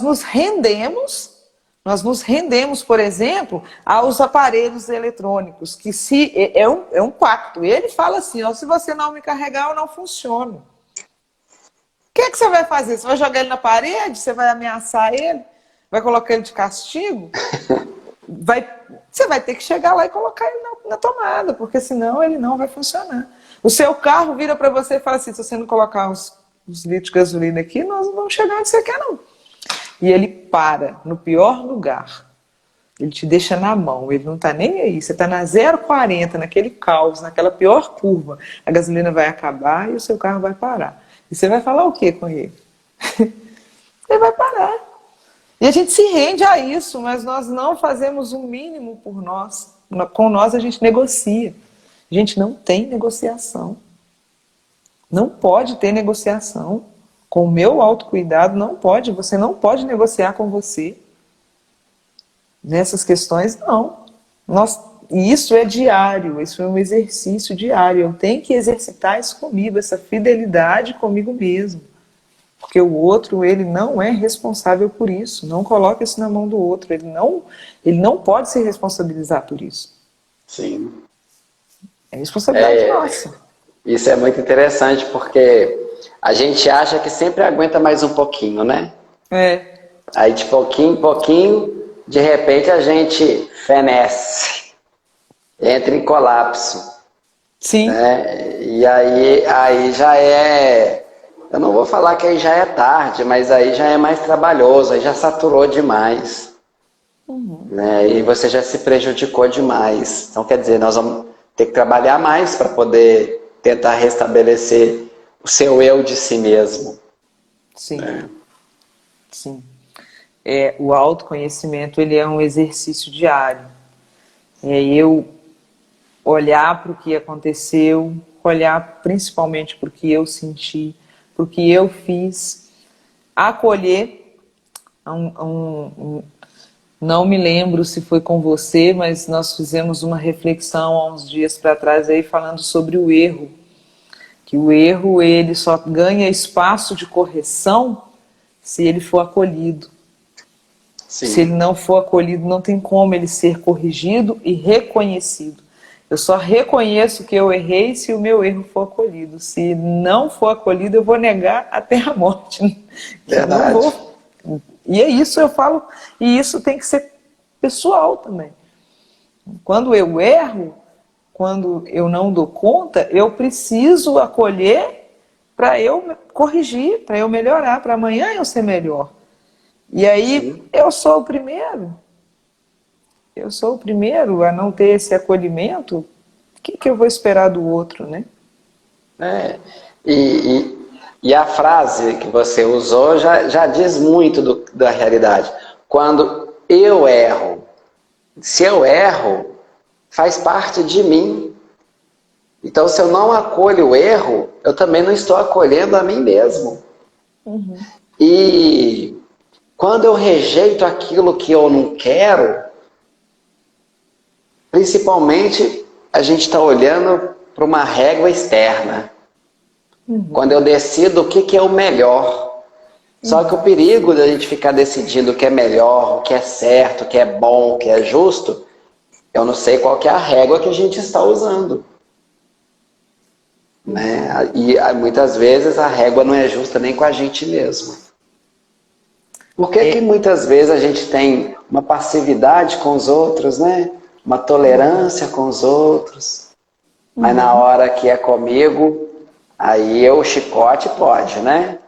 nos rendemos, por exemplo, aos aparelhos eletrônicos, que é um pacto. Ele fala assim, se você não me carregar, eu não funciono. O que você vai fazer? Você vai jogar ele na parede? Você vai ameaçar ele? Vai colocar ele de castigo? Você vai ter que chegar lá e colocar ele na tomada, porque senão ele não vai funcionar. O seu carro vira para você e fala assim, se você não colocar os litros de gasolina aqui, nós não vamos chegar onde você quer, não. E ele para no pior lugar. Ele te deixa na mão, ele não está nem aí. Você está na 0,40, naquele caos, naquela pior curva. A gasolina vai acabar e o seu carro vai parar. E você vai falar o que com ele? Ele vai parar. E a gente se rende a isso, mas nós não fazemos o mínimo por nós. Com nós a gente negocia. A gente não tem negociação. Não pode ter negociação. Com o meu autocuidado, não pode. Você não pode negociar com você. Nessas questões, não. E isso é diário, isso é um exercício diário. Eu tenho que exercitar isso comigo, essa fidelidade comigo mesmo. Porque o outro, ele não é responsável por isso. Não coloque isso na mão do outro. Ele não pode se responsabilizar por isso. Sim. É responsabilidade nossa. Isso é muito interessante, porque a gente acha que sempre aguenta mais um pouquinho, né? Aí de pouquinho em pouquinho, de repente a gente fenece. Entra em colapso. Sim. Né? E aí já eu não vou falar que aí já é tarde, mas aí já é mais trabalhoso, aí já saturou demais. Né? E você já se prejudicou demais. Então, quer dizer, nós vamos ter que trabalhar mais para poder tentar restabelecer o seu eu de si mesmo. Sim. Né? Sim. O autoconhecimento, ele é um exercício diário. Eu olhar para o que aconteceu, olhar principalmente para o que eu senti, para o que eu fiz, acolher. Não me lembro se foi com você, mas nós fizemos uma reflexão há uns dias para trás aí falando sobre o erro. Que o erro, ele só ganha espaço de correção se ele for acolhido. Sim. Se ele não for acolhido, não tem como ele ser corrigido e reconhecido. Eu só reconheço que eu errei se o meu erro for acolhido. Se não for acolhido, eu vou negar até a morte. Verdade. Não vou. E é isso, eu falo, e isso tem que ser pessoal também. Quando eu erro, quando eu não dou conta, eu preciso acolher para eu corrigir, para eu melhorar, para amanhã eu ser melhor. E aí, sim, eu sou o primeiro. Eu sou o primeiro a não ter esse acolhimento. O que eu vou esperar do outro, né? E a frase que você usou já diz muito da realidade. Quando eu erro, se eu erro, faz parte de mim. Então, se eu não acolho o erro, eu também não estou acolhendo a mim mesmo. Uhum. E quando eu rejeito aquilo que eu não quero, principalmente a gente está olhando para uma régua externa. Uhum. Quando eu decido o que é o melhor. Só que o perigo da gente ficar decidindo o que é melhor, o que é certo, o que é bom, o que é justo, eu não sei qual que é a régua que a gente está usando. Né? E muitas vezes a régua não é justa nem com a gente mesmo. Por que muitas vezes a gente tem uma passividade com os outros, né? Uma tolerância com os outros, mas na hora que é comigo, aí o chicote pode, né?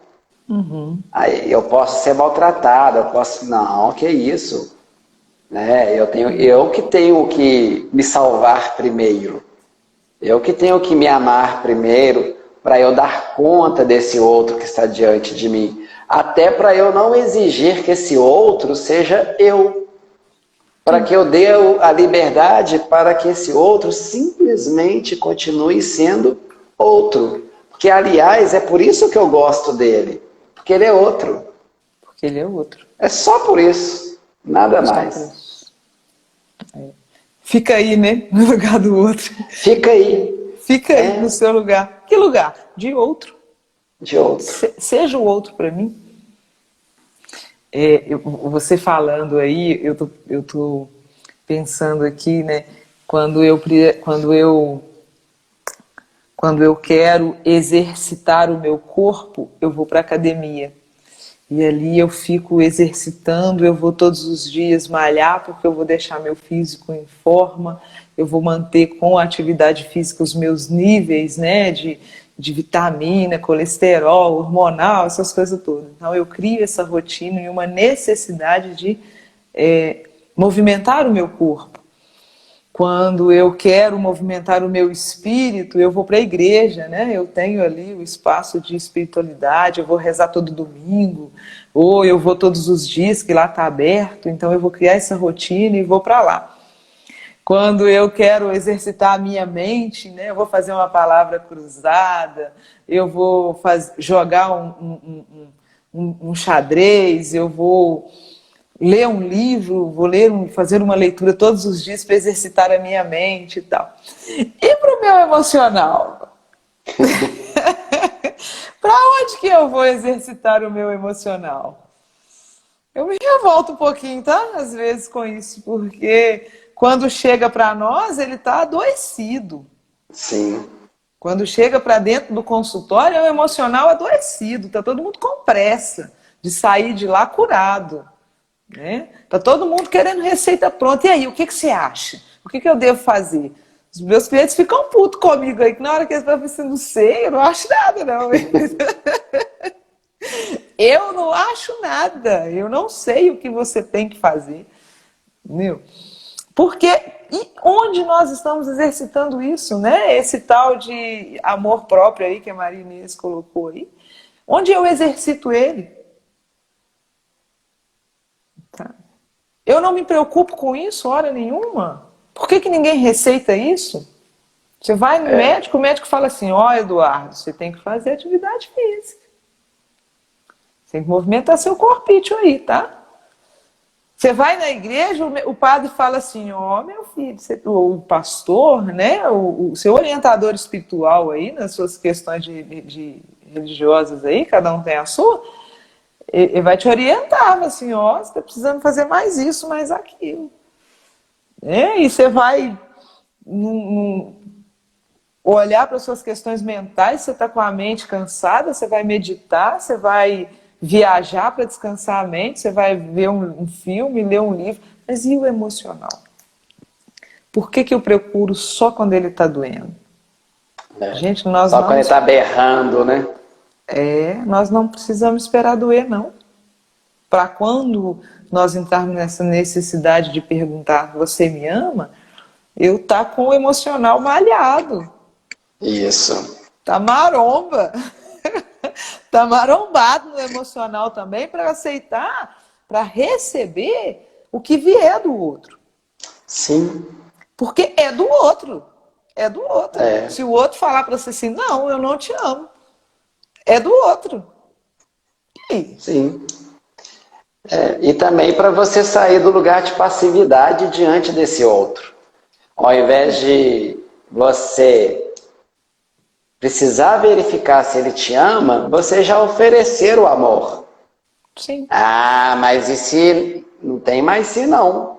Aí eu posso ser maltratado, eu posso... Não, que isso? Né? Eu que tenho que me salvar primeiro. Eu que tenho que me amar primeiro para eu dar conta desse outro que está diante de mim. Até para eu não exigir que esse outro seja eu. Para que eu dê a liberdade para que esse outro simplesmente continue sendo outro. Porque, aliás, é por isso que eu gosto dele. Porque ele é outro. Porque ele é outro. É só por isso. Nada mais. Fica aí, né? No lugar do outro. Fica aí. Fica aí no seu lugar. Que lugar? De outro. De outro. Seja o outro para mim. Você falando aí, eu tô pensando aqui, né? Quando eu quero exercitar o meu corpo, eu vou para a academia. E ali eu fico exercitando, eu vou todos os dias malhar, porque eu vou deixar meu físico em forma, eu vou manter com a atividade física os meus níveis, né, de vitamina, colesterol, hormonal, essas coisas todas. Então eu crio essa rotina e uma necessidade de movimentar o meu corpo. Quando eu quero movimentar o meu espírito, eu vou para a igreja, né? Eu tenho ali o espaço de espiritualidade, eu vou rezar todo domingo, ou eu vou todos os dias, que lá está aberto, então eu vou criar essa rotina e vou para lá. Quando eu quero exercitar a minha mente, né? Eu vou fazer uma palavra cruzada, eu vou jogar um xadrez, eu vou ler um livro, fazer uma leitura todos os dias para exercitar a minha mente e tal. E para o meu emocional? Para onde que eu vou exercitar o meu emocional? Eu me revolto um pouquinho, tá? Às vezes com isso, porque quando chega para nós, ele está adoecido. Sim. Quando chega para dentro do consultório, é o emocional adoecido, está todo mundo com pressa de sair de lá curado. Né? Tá todo mundo querendo receita pronta. E aí, o que você acha? O que eu devo fazer? Os meus clientes ficam putos comigo aí, que na hora que eles estão pensando, não sei, eu não acho nada, não. Eu não acho nada. Eu não sei o que você tem que fazer. Entendeu? Porque e onde nós estamos exercitando isso, né? Esse tal de amor próprio aí que a Maria Inês colocou aí. Onde eu exercito ele? Tá. Eu não me preocupo com isso, hora nenhuma. Por que ninguém receita isso? Você vai no médico, o médico fala assim, Eduardo, você tem que fazer atividade física. Você tem que movimentar seu corpício aí, tá? Você vai na igreja, o padre fala assim, meu filho, o pastor, né, o seu orientador espiritual aí, nas suas questões de religiosas aí, cada um tem a sua, ele vai te orientar, assim, você está precisando fazer mais isso, mais aquilo. E você vai olhar para as suas questões mentais, você está com a mente cansada, você vai meditar, você vai viajar para descansar a mente, você vai ver um filme, ler um livro, mas e o emocional? Por que eu procuro só quando ele está doendo? Gente, só quando ele está berrando, né? Nós não precisamos esperar doer, não. Para quando nós entrarmos nessa necessidade de perguntar, você me ama? Eu tá com o emocional malhado. Isso. Tá maromba. Tá marombado no emocional também para aceitar, para receber o que vier do outro. Sim. Porque é do outro. É do outro. Se o outro falar para você assim, não, eu não te amo. É do outro. E aí? Sim. E também para você sair do lugar de passividade diante desse outro. Ao invés de você precisar verificar se ele te ama, você já oferecer o amor. Sim. Ah, mas e se não tem mais se não?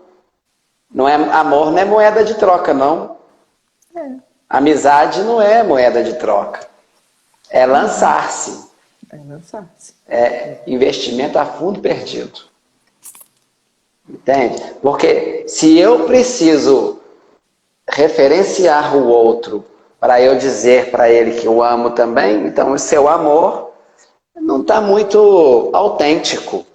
Não é, amor não é moeda de troca, não. É. Amizade não é moeda de troca. É lançar-se. É lançar-se. É investimento a fundo perdido. Entende? Porque se eu preciso referenciar o outro para eu dizer para ele que eu amo também, então o seu amor não está muito autêntico.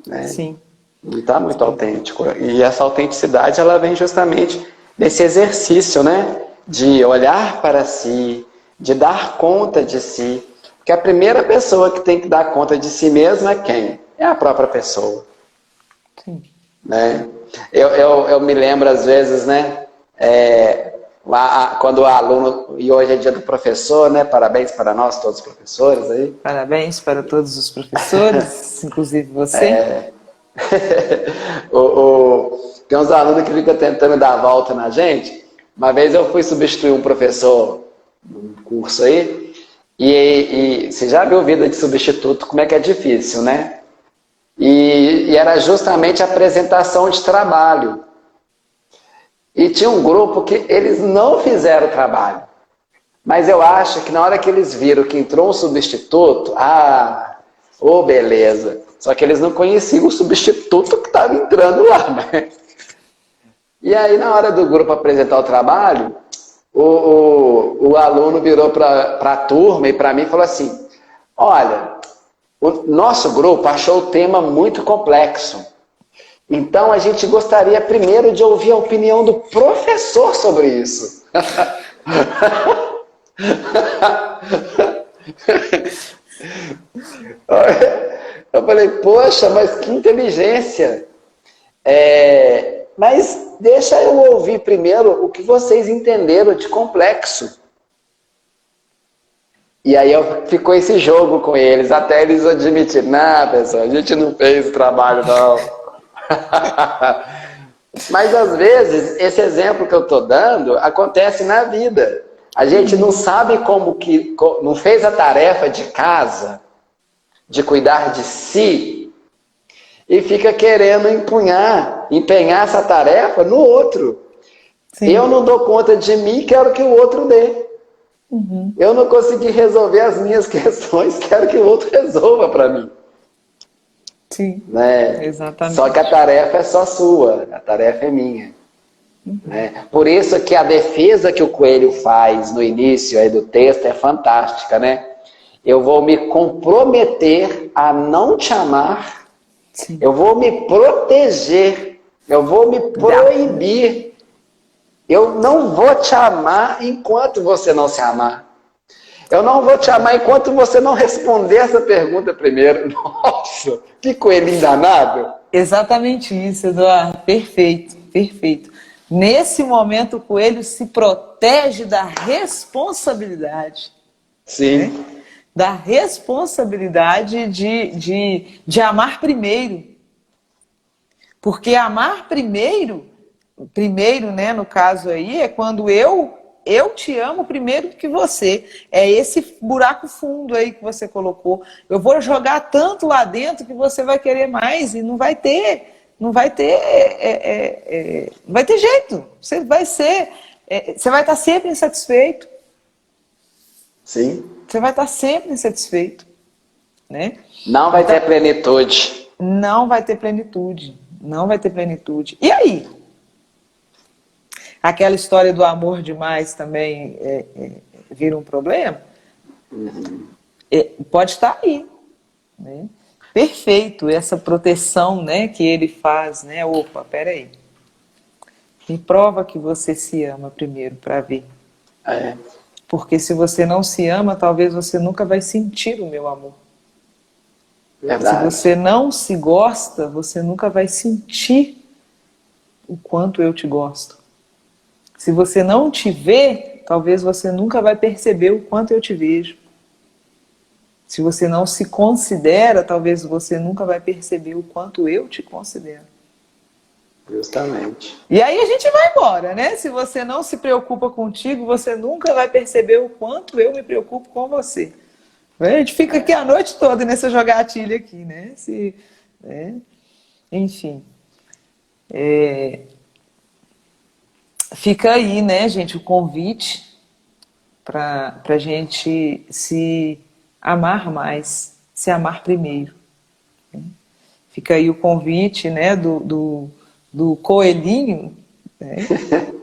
Né? Sim. Não está muito autêntico. E essa autenticidade ela vem justamente desse exercício, né? De olhar para si, de dar conta de si. Porque a primeira pessoa que tem que dar conta de si mesma é quem? É a própria pessoa. Sim. Né? Eu me lembro às vezes, né? Quando o aluno, e hoje é dia do professor, né? Parabéns para nós, todos os professores aí. Parabéns para todos os professores, inclusive você. Tem uns alunos que ficam tentando dar a volta na gente. Uma vez eu fui substituir um professor num curso aí, e você já viu vida de substituto, como é que é difícil, né? E era justamente a apresentação de trabalho. E tinha um grupo que eles não fizeram o trabalho. Mas eu acho que na hora que eles viram que entrou um substituto, beleza. Só que eles não conheciam o substituto que estava entrando lá, né? E aí, na hora do grupo apresentar o trabalho, o aluno virou para a turma e para mim falou assim: olha, o nosso grupo achou o tema muito complexo. Então, a gente gostaria primeiro de ouvir a opinião do professor sobre isso. Eu falei, poxa, mas que inteligência. Mas deixa eu ouvir primeiro o que vocês entenderam de complexo. E aí ficou esse jogo com eles, até eles admitirem, não, pessoal, a gente não fez o trabalho, não. Mas às vezes, esse exemplo que eu estou dando acontece na vida. A gente não sabe não fez a tarefa de casa, de cuidar de si, e fica querendo empenhar essa tarefa no outro. Sim. Eu não dou conta de mim, quero que o outro dê. Uhum. Eu não consegui resolver as minhas questões, quero que o outro resolva para mim. Sim, né? Exatamente. Só que a tarefa é só sua, a tarefa é minha. Uhum. Né? Por isso que a defesa que o Coelho faz no início aí do texto é fantástica, né? Eu vou me comprometer a não te amar, Sim. Eu vou me proteger, eu vou me proibir. Eu não vou te amar enquanto você não se amar. Eu não vou te amar enquanto você não responder essa pergunta primeiro. Nossa, que coelhinho danado. Exatamente isso, Eduardo. Perfeito, perfeito. Nesse momento, o coelho se protege da responsabilidade. Sim. Né? Da responsabilidade de amar primeiro. Porque amar primeiro, né, no caso aí, é quando eu te amo primeiro que você. É esse buraco fundo aí que você colocou. Eu vou jogar tanto lá dentro que você vai querer mais e não vai ter jeito. Você vai estar sempre insatisfeito. Sim. Você vai estar sempre insatisfeito, né? Não vai ter plenitude. Não vai ter plenitude. Não vai ter plenitude. E aí? Aquela história do amor demais também vira um problema? Uhum. Pode estar aí. Né? Perfeito, essa proteção, né, que ele faz. Né? Opa, peraí. Me prova que você se ama primeiro para ver. Porque se você não se ama, talvez você nunca vai sentir o meu amor. Verdade. Se você não se gosta, você nunca vai sentir o quanto eu te gosto. Se você não te vê, talvez você nunca vai perceber o quanto eu te vejo. Se você não se considera, talvez você nunca vai perceber o quanto eu te considero. Justamente. E aí a gente vai embora, né? Se você não se preocupa contigo, você nunca vai perceber o quanto eu me preocupo com você. A gente fica aqui a noite toda nessa jogatilha aqui, né? Enfim. Fica aí, né, gente, o convite para a gente se amar mais, se amar primeiro. Fica aí o convite, né, do coelhinho, né,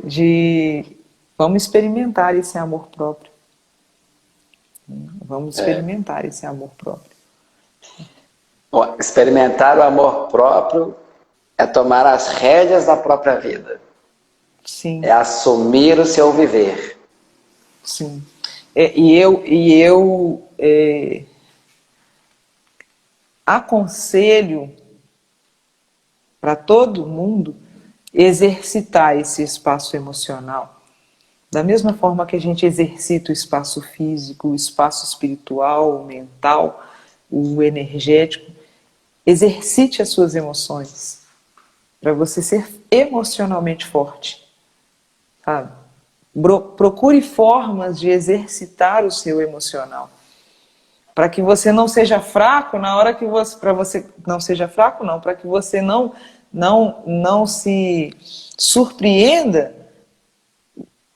de vamos experimentar esse amor próprio. Vamos experimentar esse amor próprio. Experimentar o amor próprio é tomar as rédeas da própria vida. Sim. É assumir o seu viver. Sim. E eu aconselho para todo mundo exercitar esse espaço emocional. Da mesma forma que a gente exercita o espaço físico, o espaço espiritual, o mental, o energético, exercite as suas emoções para você ser emocionalmente forte. Sabe? Procure formas de exercitar o seu emocional. Para que você não seja fraco na hora que você... Para você não seja fraco, não. Para que você não se surpreenda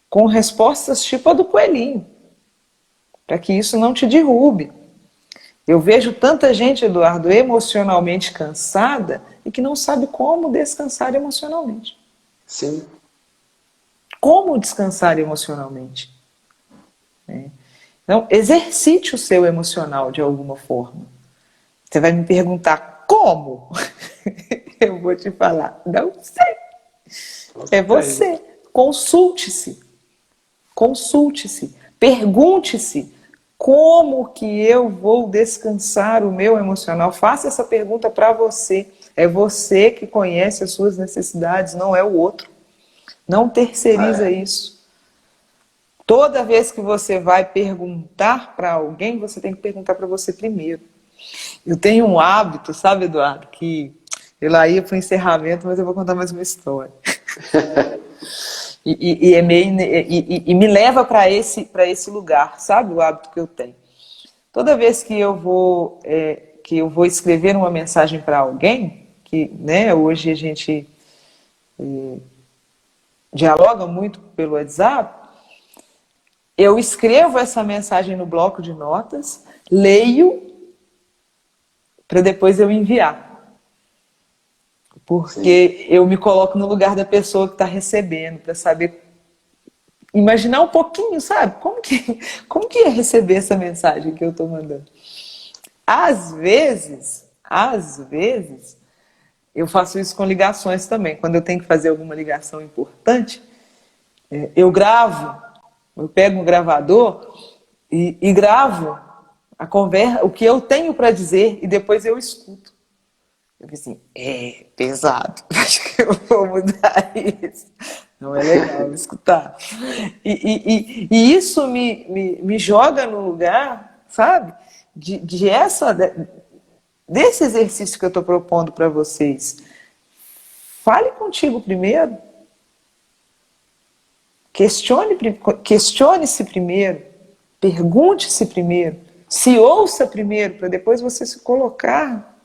com respostas tipo a do coelhinho. Para que isso não te derrube. Eu vejo tanta gente, Eduardo, emocionalmente cansada e que não sabe como descansar emocionalmente. Sim. Como descansar emocionalmente? Então, exercite o seu emocional de alguma forma. Você vai me perguntar como? Eu vou te falar, não sei. É você. Consulte-se. Consulte-se. Pergunte-se. Como que eu vou descansar o meu emocional? Faça essa pergunta para você. É você que conhece as suas necessidades, não é o outro. Não terceiriza isso. Toda vez que você vai perguntar para alguém, você tem que perguntar para você primeiro. Eu tenho um hábito, sabe, Eduardo, que eu lá ia para o encerramento, mas eu vou contar mais uma história. E me leva para esse lugar, sabe, o hábito que eu tenho. Toda vez que eu vou escrever uma mensagem para alguém, que, né, hoje a gente dialoga muito pelo WhatsApp, eu escrevo essa mensagem no bloco de notas, leio, para depois eu enviar. Porque eu me coloco no lugar da pessoa que está recebendo, para saber, imaginar um pouquinho, sabe? Como que é receber essa mensagem que eu estou mandando? Às vezes, eu faço isso com ligações também. Quando eu tenho que fazer alguma ligação importante, eu gravo. Eu pego um gravador e gravo a conversa, o que eu tenho para dizer, e depois eu escuto. Eu falei assim, é pesado, acho que eu vou mudar isso. Não é legal escutar. E isso me joga no lugar, sabe, desse exercício que eu estou propondo para vocês. Fale contigo primeiro. Questione-se primeiro, pergunte-se primeiro, se ouça primeiro, para depois você se colocar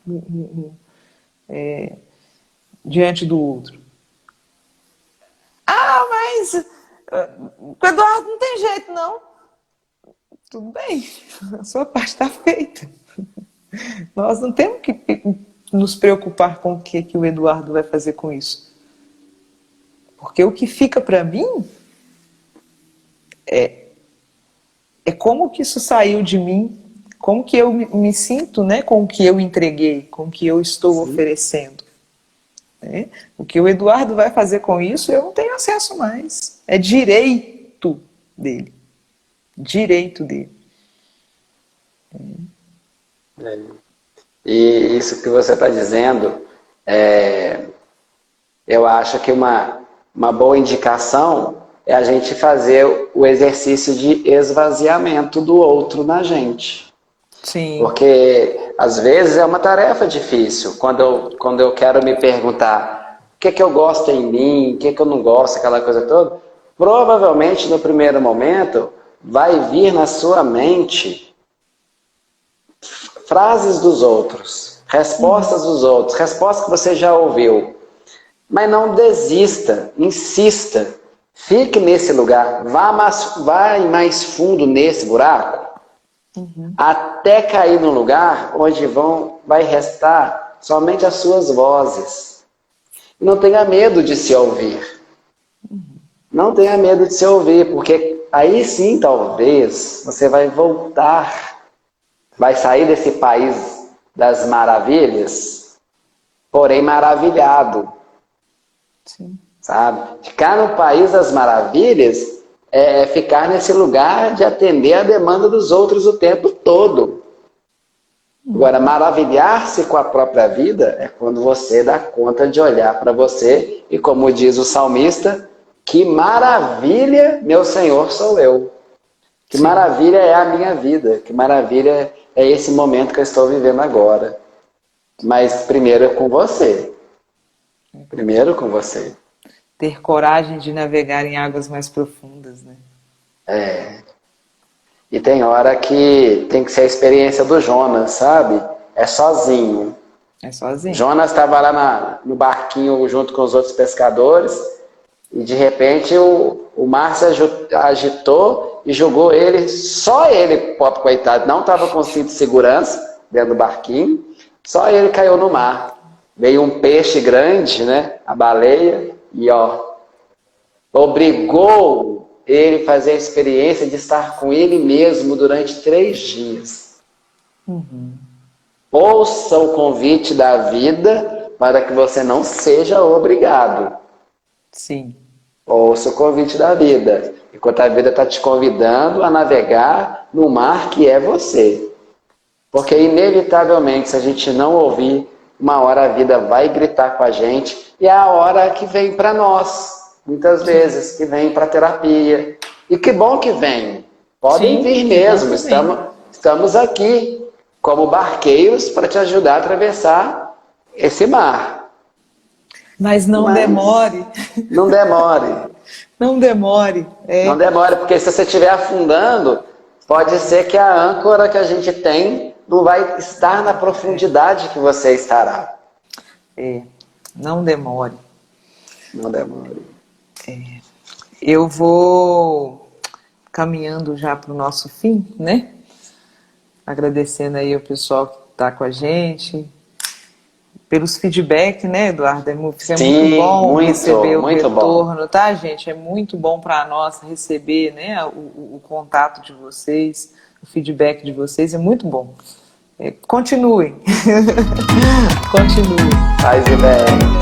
diante do outro. Ah, mas com o Eduardo não tem jeito, não. Tudo bem, a sua parte está feita. Nós não temos que nos preocupar com o que o Eduardo vai fazer com isso. Porque o que fica para mim é como que isso saiu de mim, como que eu me sinto, né, com o que eu entreguei, com o que eu estou oferecendo. Né? O que o Eduardo vai fazer com isso, eu não tenho acesso mais. É direito dele. Direito dele. E isso que você está dizendo, eu acho que uma boa indicação é a gente fazer o exercício de esvaziamento do outro na gente. Sim. Porque, às vezes, é uma tarefa difícil. Quando eu quero me perguntar o que eu gosto em mim, o que eu não gosto, aquela coisa toda, provavelmente, no primeiro momento, vai vir na sua mente frases dos outros, respostas dos outros, respostas que você já ouviu. Mas não desista, insista, fique nesse lugar, vá mais fundo nesse buraco, até cair num lugar onde vai restar somente as suas vozes. Não tenha medo de se ouvir. Não tenha medo de se ouvir, porque aí sim, talvez, você vai voltar, vai sair desse país das maravilhas, porém maravilhado. Sim. Sabe? Ficar no país das maravilhas é ficar nesse lugar de atender a demanda dos outros o tempo todo. Agora, maravilhar-se com a própria vida é quando você dá conta de olhar para você e, como diz o salmista, que maravilha, meu Senhor, sou eu. Que maravilha é a minha vida. Que maravilha é esse momento que eu estou vivendo agora. Mas primeiro é com você. Primeiro com você. Ter coragem de navegar em águas mais profundas, né? E tem hora que tem que ser a experiência do Jonas, sabe? É sozinho. É sozinho. Jonas estava lá no barquinho junto com os outros pescadores e de repente o mar se agitou e jogou ele, só ele, pobre coitado, não estava com cinto de segurança dentro do barquinho, só ele caiu no mar. Veio um peixe grande, né? A baleia, e obrigou ele a fazer a experiência de estar com ele mesmo durante 3 dias. Ouça o convite da vida para que você não seja obrigado. Sim. Ouça o convite da vida, enquanto a vida está te convidando a navegar no mar que é você. Porque inevitavelmente, se a gente não ouvir, uma hora a vida vai gritar com a gente, e é a hora que vem para nós, muitas vezes, que vem para terapia. E que bom que vem. Podem vir mesmo, estamos aqui como barqueiros para te ajudar a atravessar esse mar. Mas não demore. Não demore. Não demore. Não demore, porque se você estiver afundando, pode ser que a âncora que a gente tem não vai estar na profundidade que você estará. Não demore. Não demore. Eu vou caminhando já para o nosso fim, né? Agradecendo aí o pessoal que está com a gente, pelos feedback, né, Eduardo? É muito bom receber o retorno, bom. Tá, gente? É muito bom para nós receber, né, o contato de vocês, o feedback de vocês, é muito bom. Continuem. Continuem. Faz bem.